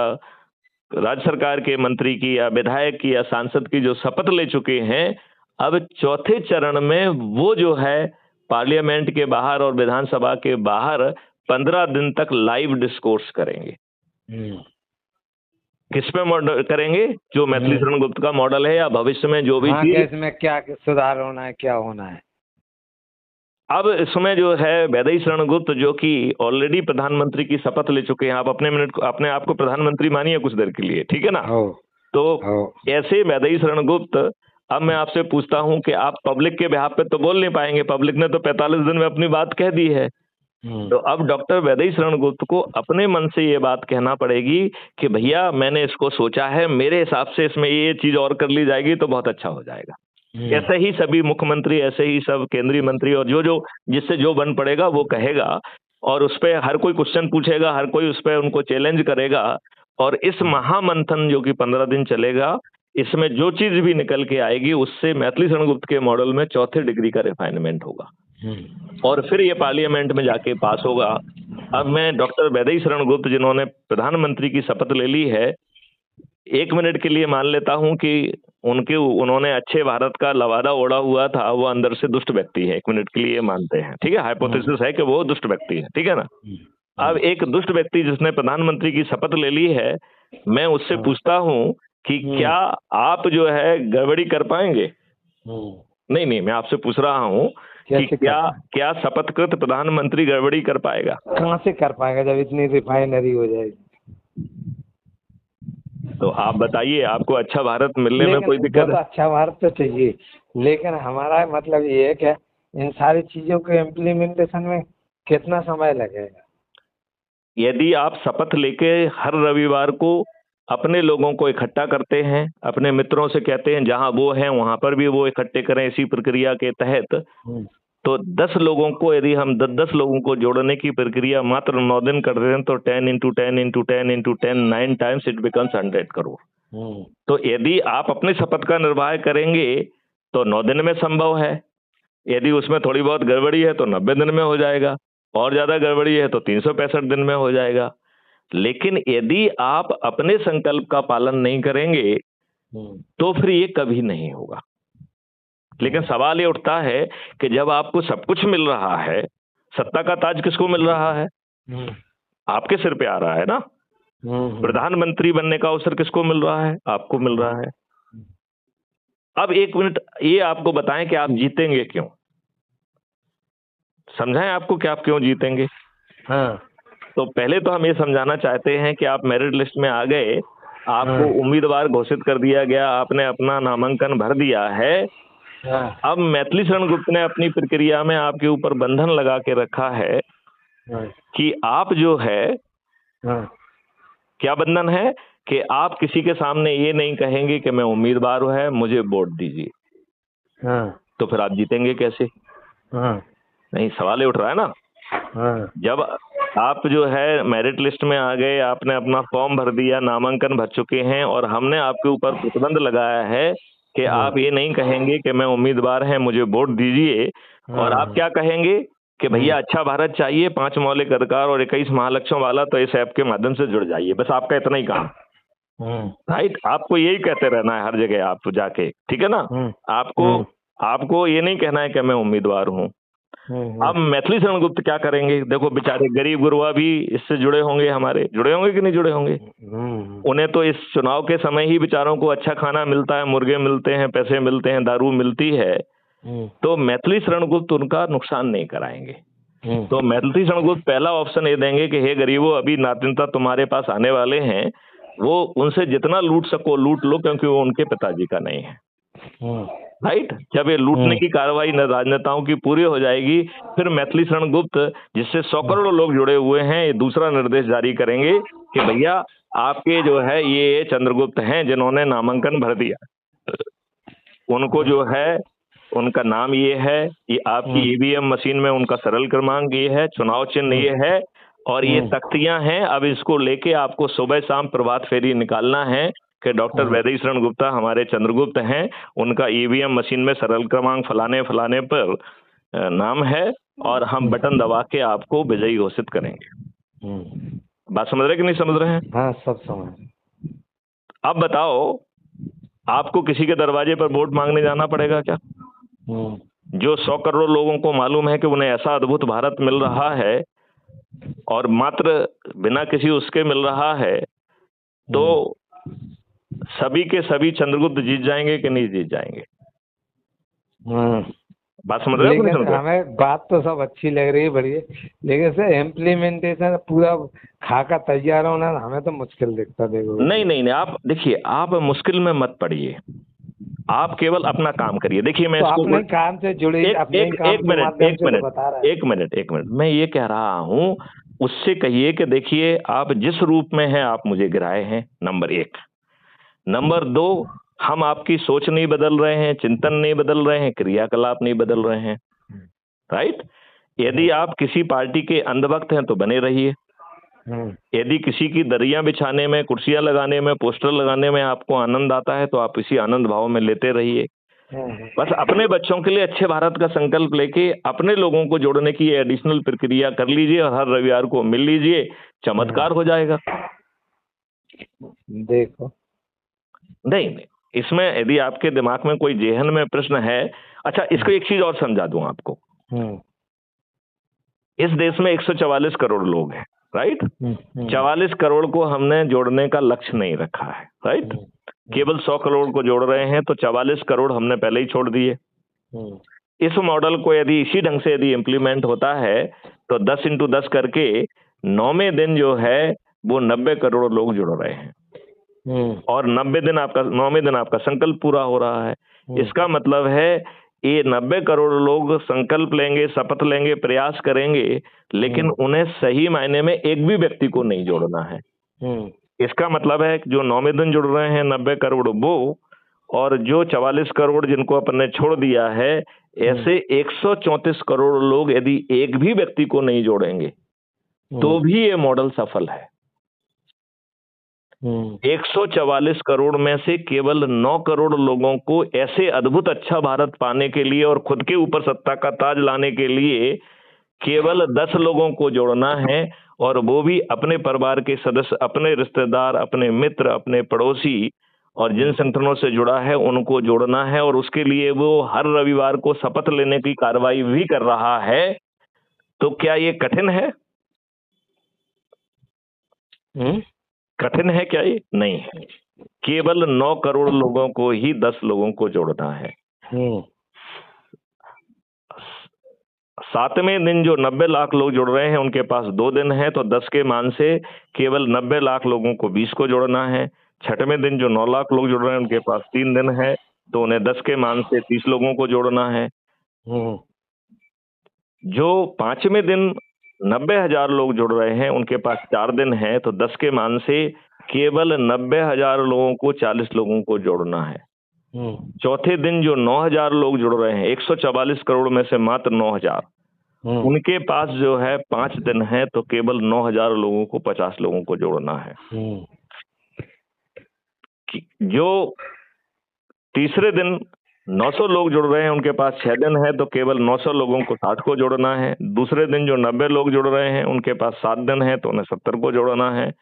राज्य सरकार के मंत्री की या विधायक की या सांसद की जो शपथ ले चुके हैं, अब चौथे चरण में वो जो है पार्लियामेंट के बाहर और विधानसभा के बाहर 15 दिन तक लाइव डिस्कोर्स करेंगे। किस पे मॉडल करेंगे? जो मैथिली शरण गुप्त का मॉडल है, या भविष्य में जो भी चीज इसमें क्या सुधार होना है, क्या होना है। अब इसमें जो है वैदेही शरण गुप्त जो कि ऑलरेडी प्रधानमंत्री की शपथ ले चुके हैं, आप अपने आप को प्रधानमंत्री मानिए कुछ देर के लिए, ठीक है ना। तो ऐसे वैदेही शरण गुप्त, अब मैं आपसे पूछता हूं कि आप पब्लिक के बिहाफ पे तो बोल नहीं पाएंगे, पब्लिक ने तो 45 दिन में अपनी बात कह दी है। तो अब डॉक्टर वैदेही शरण गुप्त को अपने मन से ये बात कहना पड़ेगी कि भैया मैंने इसको सोचा है, मेरे हिसाब से इसमें ये चीज और कर ली जाएगी तो बहुत अच्छा हो जाएगा। ऐसे ही सभी मुख्यमंत्री, ऐसे ही सब केंद्रीय मंत्री और जो जिससे जो बन पड़ेगा वो कहेगा, और उस पर हर कोई क्वेश्चन पूछेगा, हर कोई उस पर उनको चैलेंज करेगा। और इस महामंथन जो कि 15 दिन चलेगा, इसमें जो चीज भी निकल के आएगी उससे मैथिली शरण गुप्त के मॉडल में चौथे डिग्री का रिफाइनमेंट होगा और फिर ये पार्लियामेंट में जाके पास होगा। अब मैं डॉक्टर वैदेही शरण गुप्त जिन्होंने प्रधानमंत्री की शपथ ले ली है, 1 मिनट के लिए मान लेता हूं कि उन्होंने अच्छे भारत का लवादा ओढ़ा हुआ था, वो अंदर से दुष्ट व्यक्ति है, 1 मिनट के लिए मानते हैं, ठीक है, हाइपोथेसिस है कि वो दुष्ट व्यक्ति है, ठीक है ना। अब एक दुष्ट व्यक्ति जिसने प्रधानमंत्री की शपथ ले ली है, मैं उससे पूछता हूं कि क्या आप जो है गड़बड़ी कर पाएंगे? नहीं, मैं आपसे पूछ रहा हूं कि क्या शपथकृत प्रधानमंत्री गड़बड़ी कर पाएगा? कहां से कर पाएगा जब इतनी रिफाइनरी हो जाएगी। तो आप बताइए, आपको अच्छा भारत मिलने में कोई दिक्कत है? अच्छा भारत तो चाहिए, लेकिन हमारा मतलब ये है कि इन सारी चीजों के इम्प्लीमेंटेशन में कितना समय लगेगा? यदि आप शपथ लेके हर रविवार को अपने लोगों को इकट्ठा करते हैं, अपने मित्रों से कहते हैं जहां वो हैं वहां पर भी वो इकट्ठे करें इसी प्रक्रिया के तहत, तो 10 लोगों को, यदि हम 10 लोगों को जोड़ने की प्रक्रिया मात्र 9 दिन कर रहे हैं, तो 10 × 10 × 10 × 10 9 टाइम्स इट बिकम्स 100 करोड़। तो यदि आप अपने शपथ का निर्वाह करेंगे तो 9 दिन में संभव है, यदि उसमें थोड़ी बहुत गड़बड़ी है तो 90 दिन में हो जाएगा, और ज्यादा गड़बड़ी है तो 365 दिन में हो जाएगा। लेकिन यदि आप अपने संकल्प का पालन नहीं करेंगे तो फिर ये कभी नहीं होगा। लेकिन सवाल ये उठता है कि जब आपको सब कुछ मिल रहा है, सत्ता का ताज किसको मिल रहा है? आपके सिर पे आ रहा है ना। प्रधानमंत्री बनने का अवसर किसको मिल रहा है? आपको मिल रहा है। अब 1 मिनट ये आपको बताएं कि आप जीतेंगे क्यों, समझाएं आपको कि आप क्यों जीतेंगे। तो पहले तो हम ये समझाना चाहते हैं कि आप मेरिट लिस्ट में आ गए, आपको उम्मीदवार घोषित कर दिया गया, आपने अपना नामांकन भर दिया है। अब मैथिली शरण गुप्त ने अपनी प्रक्रिया में आपके ऊपर बंधन लगा के रखा है कि आप जो है, क्या बंधन है कि आप किसी के सामने ये नहीं कहेंगे कि मैं उम्मीदवार हूं, मुझे वोट दीजिए। तो फिर आप जीतेंगे कैसे? नहीं, सवाल ये उठ रहा है ना। जब आप जो है मेरिट लिस्ट में आ गए, आपने अपना फॉर्म भर दिया, नामांकन भर चुके हैं, और हमने आपके ऊपर प्रतिबंध लगाया है कि आप ये नहीं कहेंगे कि मैं उम्मीदवार है, मुझे वोट दीजिए, और आप क्या कहेंगे कि भैया अच्छा भारत चाहिए, 5 मौलिक अधिकार और 21 महालक्ष्यों वाला, तो इस ऐप के माध्यम से जुड़ जाइए। बस आपका इतना ही काम, राइट। आपको यही कहते रहना है हर जगह आप जाके, ठीक है ना। आपको ये नहीं कहना है कि मैं उम्मीदवार हूँ। अब मैथिली शरण गुप्त क्या करेंगे? देखो बेचारे गरीब गुरबा भी इससे जुड़े होंगे, हमारे जुड़े होंगे कि नहीं जुड़े होंगे? उन्हें तो इस चुनाव के समय ही बेचारों को अच्छा खाना मिलता है, मुर्गे मिलते हैं, पैसे मिलते हैं, दारू मिलती है, तो मैथिली शरण गुप्त उनका नुकसान नहीं कराएंगे। तो मैथिली शरण गुप्त पहला ऑप्शन ये देंगे कि हे गरीबों, अभी नातिनता तुम्हारे पास आने वाले हैं, वो उनसे जितना लूट सको लूट लो, क्योंकि वो उनके पिताजी का नहीं है। राइट। जब ये लूटने की कार्रवाई राजनेताओं की पूरी हो जाएगी, फिर मैथिली शरण गुप्त, जिससे 100 करोड़ लोग जुड़े हुए हैं, ये दूसरा निर्देश जारी करेंगे कि भैया आपके जो है ये चंद्रगुप्त हैं जिन्होंने नामांकन भर दिया, उनको जो है उनका नाम ये है, ये आपकी ईवीएम मशीन में उनका सरल क्रमांक ये है, चुनाव चिन्ह ये है, और ये तख्तियां हैं। अब इसको लेके आपको सुबह शाम प्रभात फेरी निकालना है कि डॉक्टर वैदेही शरण गुप्ता हमारे चंद्रगुप्त हैं, उनका ईवीएम मशीन में सरल क्रमांक फलाने फलाने पर नाम है, और हम बटन दबा के आपको विजयी घोषित करेंगे। बात समझ रहे कि नहीं समझ रहे हैं? हाँ, सब समझ। अब बताओ, आपको किसी के दरवाजे पर वोट मांगने जाना पड़ेगा क्या? जो 100 करोड़ लोगों को मालूम है कि उन्हें ऐसा अद्भुत भारत मिल रहा है, और मात्र बिना किसी उसके मिल रहा है, तो सभी के सभी चंद्रगुप्त जीत जाएंगे कि नहीं जीत जाएंगे? बात समझ रहे हो? हमें बात तो सब अच्छी लग रही है, बढ़िया, लेकिन सर इम्प्लीमेंटेशन पूरा खाका तैयार होना हमें तो मुश्किल दिखता। देखो नहीं, आप देखिए, आप मुश्किल में मत पड़िए, आप केवल अपना काम करिए। देखिए मैं तो अपने काम से जुड़े, एक मिनट मैं ये कह रहा हूं, उससे कहिए कि देखिए आप जिस रूप में हैं आप मुझे गिराए हैं, नंबर 1। नंबर 2, हम आपकी सोच नहीं बदल रहे हैं, चिंतन नहीं बदल रहे हैं, क्रियाकलाप नहीं बदल रहे हैं। राइट। यदि आप किसी पार्टी के अंधभक्त हैं तो बने रहिए, यदि किसी की दरियां बिछाने में, कुर्सियां लगाने में, पोस्टर लगाने में आपको आनंद आता है तो आप इसी आनंद भाव में लेते रहिए। बस अपने बच्चों के लिए अच्छे भारत का संकल्प लेके अपने लोगों को जोड़ने की एडिशनल प्रक्रिया कर लीजिए, और हर रविवार को मिल लीजिए, चमत्कार हो जाएगा। देखो नहीं, इसमें यदि आपके दिमाग में कोई जेहन में प्रश्न है, अच्छा इसको एक चीज और समझा दूं आपको। इस देश में 144 करोड़ लोग हैं, राइट। 44 करोड़ को हमने जोड़ने का लक्ष्य नहीं रखा है, राइट। केवल 100 करोड़ को जोड़ रहे हैं, तो 44 करोड़ हमने पहले ही छोड़ दिए। इस मॉडल को यदि इसी ढंग से यदि इम्प्लीमेंट होता है तो 10 × 10 करके 9वें दिन जो है वो 90 करोड़ लोग जुड़ रहे हैं, और 9वें दिन आपका संकल्प पूरा हो रहा है। इसका मतलब है ये 90 करोड़ लोग संकल्प लेंगे, शपथ लेंगे, प्रयास करेंगे, लेकिन उन्हें सही मायने में एक भी व्यक्ति को नहीं जोड़ना है। इसका मतलब है कि जो 9वें दिन जुड़ रहे हैं 90 करोड़ वो, और जो 44 करोड़ जिनको अपन ने छोड़ दिया है, ऐसे 134 करोड़ लोग यदि एक भी व्यक्ति को नहीं जोड़ेंगे तो भी ये मॉडल सफल है। 144 करोड़ में से केवल 9 करोड़ लोगों को ऐसे अद्भुत अच्छा भारत पाने के लिए और खुद के ऊपर सत्ता का ताज लाने के लिए केवल 10 लोगों को जोड़ना है, और वो भी अपने परिवार के सदस्य, अपने रिश्तेदार, अपने मित्र, अपने पड़ोसी, और जिन संगठनों से जुड़ा है उनको जोड़ना है। और उसके लिए वो हर रविवार को शपथ लेने की कार्रवाई भी कर रहा है। तो क्या ये कठिन है? कठिन है क्या ये? नहीं है। केवल 9 करोड़ लोगों को ही 10 लोगों को जोड़ना है। 7वें दिन जो 90 लाख लोग जुड़ रहे हैं उनके पास 2 दिन है, तो 10 के मान से केवल 90 लाख लोगों को 20 को जोड़ना है। 6वें दिन जो 9 लाख लोग जुड़ रहे हैं उनके पास 3 दिन है, तो उन्हें 10 के मान से 30 लोगों को जोड़ना है। जो 5वें दिन 90,000 लोग जुड़ रहे हैं उनके पास 4 दिन है, तो 10 के मान से केवल 90,000 लोगों को 40 लोगों को जोड़ना है। चौथे दिन जो 9,000 लोग जुड़ रहे हैं, 144 करोड़ में से मात्र 9,000, उनके पास जो है 5 दिन है, तो केवल 9,000 लोगों को 50 लोगों को जोड़ना है। जो तीसरे दिन 900 लोग जुड़ रहे हैं उनके पास 6 दिन है, तो केवल 900 लोगों को 60 को जोड़ना है। दूसरे दिन जो 90 लोग जुड़ रहे हैं उनके पास 7 दिन है, तो उन्हें 70 को जोड़ना है।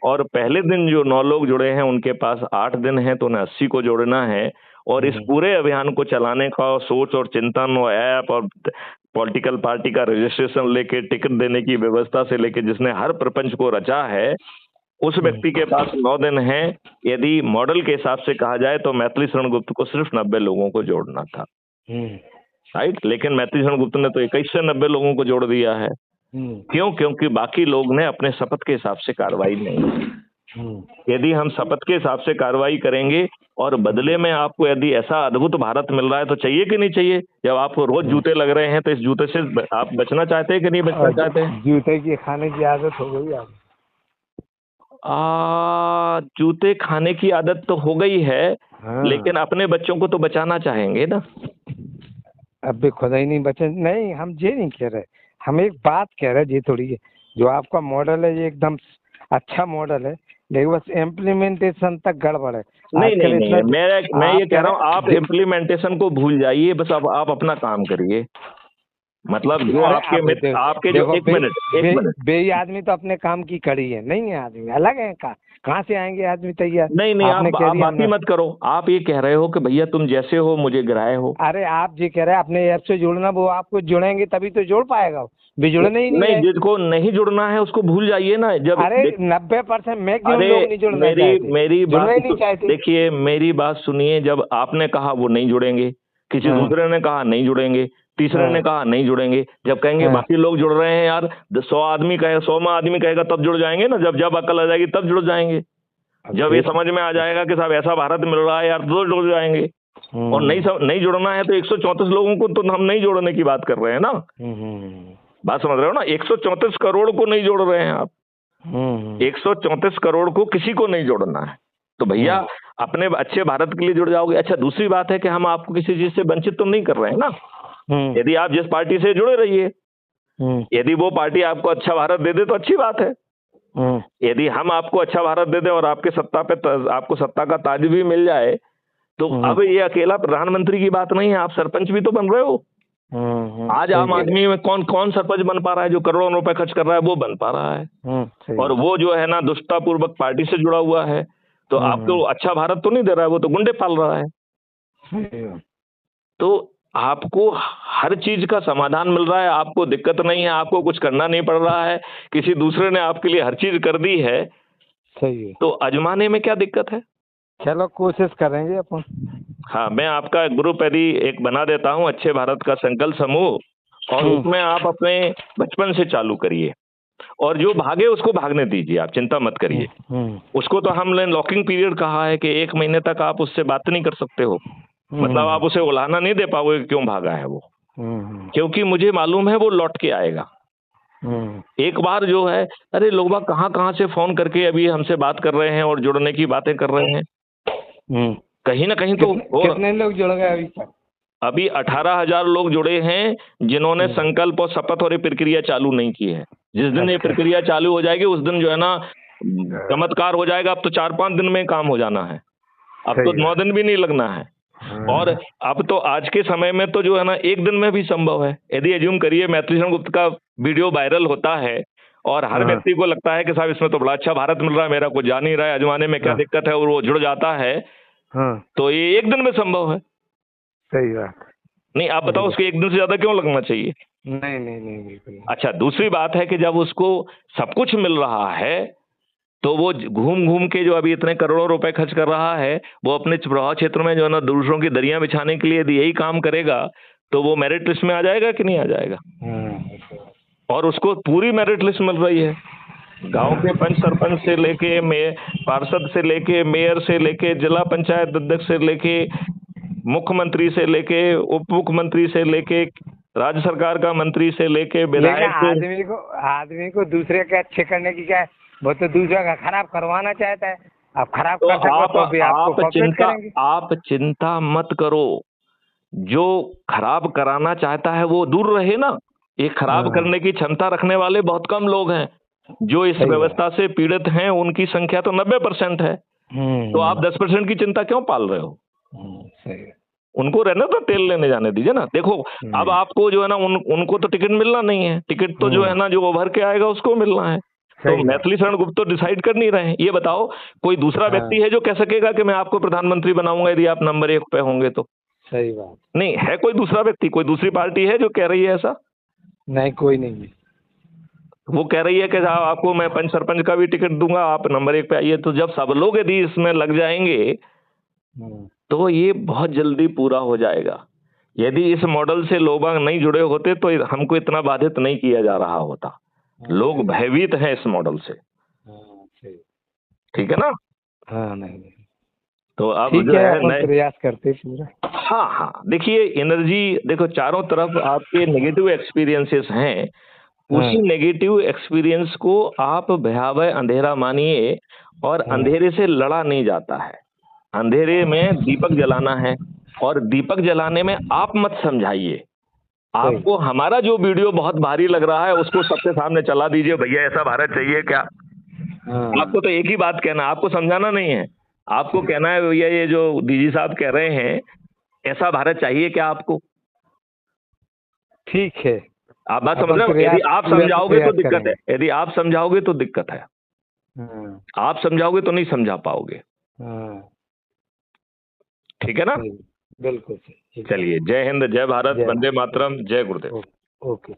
और पहले दिन जो 9 लोग जुड़े हैं उनके पास 8 दिन है, तो उन्हें 80 को जोड़ना है। और इस पूरे अभियान को चलाने का सोच और चिंतन और ऐप और पॉलिटिकल पार्टी का रजिस्ट्रेशन लेके, टिकट देने की व्यवस्था से लेके, जिसने हर प्रपंच को रचा है, उस व्यक्ति के पास 9 दिन है। यदि मॉडल के हिसाब से कहा जाए तो मैथिली शरण गुप्त को सिर्फ 90 लोगों को जोड़ना था। राइट। लेकिन मैत्री शरण गुप्त ने तो 21 से 90 लोगों को जोड़ दिया है। क्यों? क्योंकि बाकी लोग ने अपने शपथ के हिसाब से कार्रवाई नहीं की। यदि हम शपथ के हिसाब से कार्रवाई करेंगे और बदले में आपको यदि ऐसा अद्भुत भारत मिल रहा है तो चाहिए कि नहीं चाहिए? जब आपको रोज जूते लग रहे हैं तो इस जूते से आप बचना चाहते हैं कि नहीं बचना चाहते हैं? जूते की खाने की आदत हो गई आप? जूते खाने की आदत तो हो गई है। हाँ। लेकिन अपने बच्चों को तो बचाना चाहेंगे ना। अब भी खुदा ही नहीं बचे। नहीं, हम ये नहीं कह रहे, हम एक बात कह रहे जी थोड़ी, जो आपका मॉडल है ये एकदम अच्छा मॉडल है, लेकिन बस इम्प्लीमेंटेशन तक गड़बड़ है। नहीं नहीं आजकल नहीं, इतना मैं ये कह रहा हूँ आप इम्प्लीमेंटेशन को भूल जाइए, बस अब आप अपना काम करिए। मतलब जो अरे आपके अब मित्र आपके जो देखो, एक मिनट बेई आदमी तो अपने काम की कड़ी है, नहीं है आदमी अलग है। कहाँ से आएंगे आदमी तैयार? नहीं नहीं, आपने कह आप दिया बात ही मत करो। आप ये कह रहे हो कि भैया तुम जैसे हो मुझे गिराए हो। अरे आप जी कह रहे हैं अपने ऐप से जुड़ना, वो आपको जुड़ेंगे तभी तो जोड़ पाएगा, भी जुड़ने ही नहीं नहीं, है। जिसको नहीं जुड़ना है उसको भूल जाइए ना। जब अरे 90% मैक्सिमम अरे लोग नहीं जुड़ना चाहते, मेरी जुड़ना बात ही नहीं चाहते। देखिए, मेरी बात सुनिए। जब आपने कहा वो नहीं जुड़ेंगे, किसी दूसरे ने कहा नहीं जुड़ेंगे, तीसरे ने कहा नहीं जुड़ेंगे, जब कहेंगे बाकी लोग जुड़ रहे हैं यार, 100 आदमी कहे, 100वां आदमी कहेगा तब जुड़ जाएंगे ना। जब अकल आ जाएगी तब जुड़ जाएंगे। जब ये समझ में आ जाएगा कि साहब ऐसा भारत मिल रहा है यार, तो जुड़ जाएंगे। और नहीं जुड़ना है तो 134 लोगों को तो हम नहीं जोड़ने की बात कर रहे हैं ना। बात समझ रहे हो ना? 134 करोड़ को नहीं जोड़ रहे हैं आप। 134 करोड़ को किसी को नहीं जोड़ना है। तो भैया अपने अच्छे भारत के लिए जुड़ जाओगे। अच्छा, दूसरी बात है कि हम आपको किसी चीज से वंचित तो नहीं कर रहे हैं ना। यदि आप जिस पार्टी से जुड़े रहिए, यदि वो पार्टी आपको अच्छा भारत दे दे तो अच्छी बात है। यदि हम आपको अच्छा भारत दे दें और आपके आपको सत्ता का ताज भी मिल जाए, तो अब ये अकेला प्रधानमंत्री की बात नहीं है, आप सरपंच भी तो बन रहे हो। आज आम आदमी में कौन कौन सरपंच बन पा रहा है जो करोड़ों रुपए खर्च कर रहा है? वो बन पा रहा है। और वो जो है ना दुष्टता पूर्वक पार्टी से जुड़ा हुआ है, तो आपको अच्छा भारत तो नहीं दे रहा है, वो तो गुंडे पाल रहा है। तो आपको हर चीज का समाधान मिल रहा है, आपको दिक्कत नहीं है, आपको कुछ करना नहीं पड़ रहा है, किसी दूसरे ने आपके लिए हर चीज कर दी है। सही है, तो आजमाने में क्या दिक्कत है? चलो कोशिश करेंगे अपन। हाँ, मैं आपका ग्रुप यदि एक बना देता हूँ, अच्छे भारत का संकल्प समूह, और उसमें आप अपने बचपन से चालू करिए, और जो भागे उसको भागने दीजिए, आप चिंता मत करिए। उसको तो हमने लॉकिंग पीरियड कहा है कि 1 महीने तक आप उससे बात नहीं कर सकते हो। मतलब आप उसे उलाहना नहीं दे पाओगे क्यों भागा है वो, क्योंकि मुझे मालूम है वो लौट के आएगा। एक बार जो है, अरे लोग बाग कहाँ से फोन करके अभी हमसे बात कर रहे हैं और जुड़ने की बातें कर रहे हैं। कहीं ना कहीं तो कितने लोग जुड़ गए अभी तक? अभी 18,000 लोग जुड़े हैं जिन्होंने संकल्प और शपथ और ये प्रक्रिया चालू नहीं की है। जिस दिन ये प्रक्रिया चालू हो जाएगी उस दिन जो है ना चमत्कार हो जाएगा। अब तो 4-5 दिन में काम हो जाना है, अब तो 9 दिन भी नहीं लगना है। और अब तो आज के समय में तो जो है ना 1 दिन में भी संभव है। यदि एज्यूम करिए मैत्री शरण गुप्त का वीडियो वायरल होता है और हर व्यक्ति को लगता है कि साहब इसमें तो बड़ा अच्छा भारत मिल रहा है, मेरा कुछ जा नहीं रहा है, आजमाने में क्या दिक्कत है, और वो जुड़ जाता है, तो ये 1 दिन में संभव है। सही बात। नहीं, आप बताओ उसको 1 दिन से ज्यादा क्यों लगना चाहिए? नहीं बिल्कुल। अच्छा, दूसरी बात है कि जब उसको सब कुछ मिल रहा है तो वो घूम घूम के जो अभी इतने करोड़ों रुपए खर्च कर रहा है, वो अपने प्रभाव क्षेत्र में जो है ना दूसरों की दरियां बिछाने के लिए यदि यही काम करेगा तो वो मेरिट लिस्ट में आ जाएगा कि नहीं आ जाएगा? और उसको पूरी मेरिट लिस्ट मिल रही है, गांव के पंच सरपंच से लेके पार्षद से लेके मेयर से लेके जिला पंचायत अध्यक्ष से लेके मुख्यमंत्री से लेके उप मुख्यमंत्री से लेके राज्य सरकार का मंत्री से लेके विधायक। आदमी को दूसरे के अच्छे करने की क्या है, वो तो दूसरे का खराब करवाना चाहता है। आप खराब कर सकते तो भी आपको आप चिंता मत करो, जो खराब कराना चाहता है वो दूर रहे ना। ये खराब करने की क्षमता रखने वाले बहुत कम लोग हैं। जो इस व्यवस्था से पीड़ित हैं उनकी संख्या तो 90% है। तो आप 10% की चिंता क्यों पाल रहे हो? उनको रहने तो तेल लेने जाने दीजिए ना। देखो अब आपको जो है ना उनको तो टिकट मिलना नहीं है, टिकट तो जो है ना जो उभर के आएगा उसको मिलना है। तो मैथिली शरण गुप्त तो डिसाइड कर नहीं रहे हैं। ये बताओ कोई दूसरा व्यक्ति है जो कह सकेगा कि मैं आपको प्रधानमंत्री बनाऊंगा यदि आप नंबर 1 पे होंगे तो? सही बात नहीं है। कोई दूसरा व्यक्ति, कोई दूसरी पार्टी है जो कह रही है ऐसा? नहीं, कोई नहीं है। वो कह रही है कि आपको मैं पंच सरपंच का भी टिकट दूंगा, आप नंबर 1 पे आइए। तो जब सब लोग यदि इसमें लग जाएंगे तो ये बहुत जल्दी पूरा हो जाएगा। यदि इस मॉडल से लोग बाग नहीं जुड़े होते तो हमको इतना बाधित नहीं किया जा रहा होता। लोग भयभीत हैं इस मॉडल से। सही। ठीक है ना? हाँ, नहीं नहीं, तो अब ठीक जो है, है अपन प्रयास करते पूरा। हाँ हाँ, देखिए एनर्जी, देखो चारों तरफ आपके नेगेटिव एक्सपीरियंसेस हैं। उसी नेगेटिव एक्सपीरियंस को आप भयावह अंधेरा मानिए, और अंधेरे से लड़ा नहीं जाता है। अंधेरे में दीपक जलाना है, और दीपक जलाने में आप मत समझाइए। आपको हमारा जो वीडियो बहुत भारी लग रहा है उसको सबके सामने चला दीजिए, भैया ऐसा भारत चाहिए क्या। आपको तो एक ही बात कहना, आपको समझाना नहीं है। आपको कहना है भैया ये जो डीजी साहब कह रहे हैं, ऐसा भारत चाहिए क्या आपको। ठीक है, आप बात समझ रहे हो? यदि आप समझाओगे तो दिक्कत है, यदि आप समझाओगे तो दिक्कत है, आप समझाओगे तो नहीं समझा पाओगे। ठीक है ना? बिल्कुल सही। चलिए, जय हिंद, जय भारत, वंदे मातरम, जय गुरुदेव। ओके।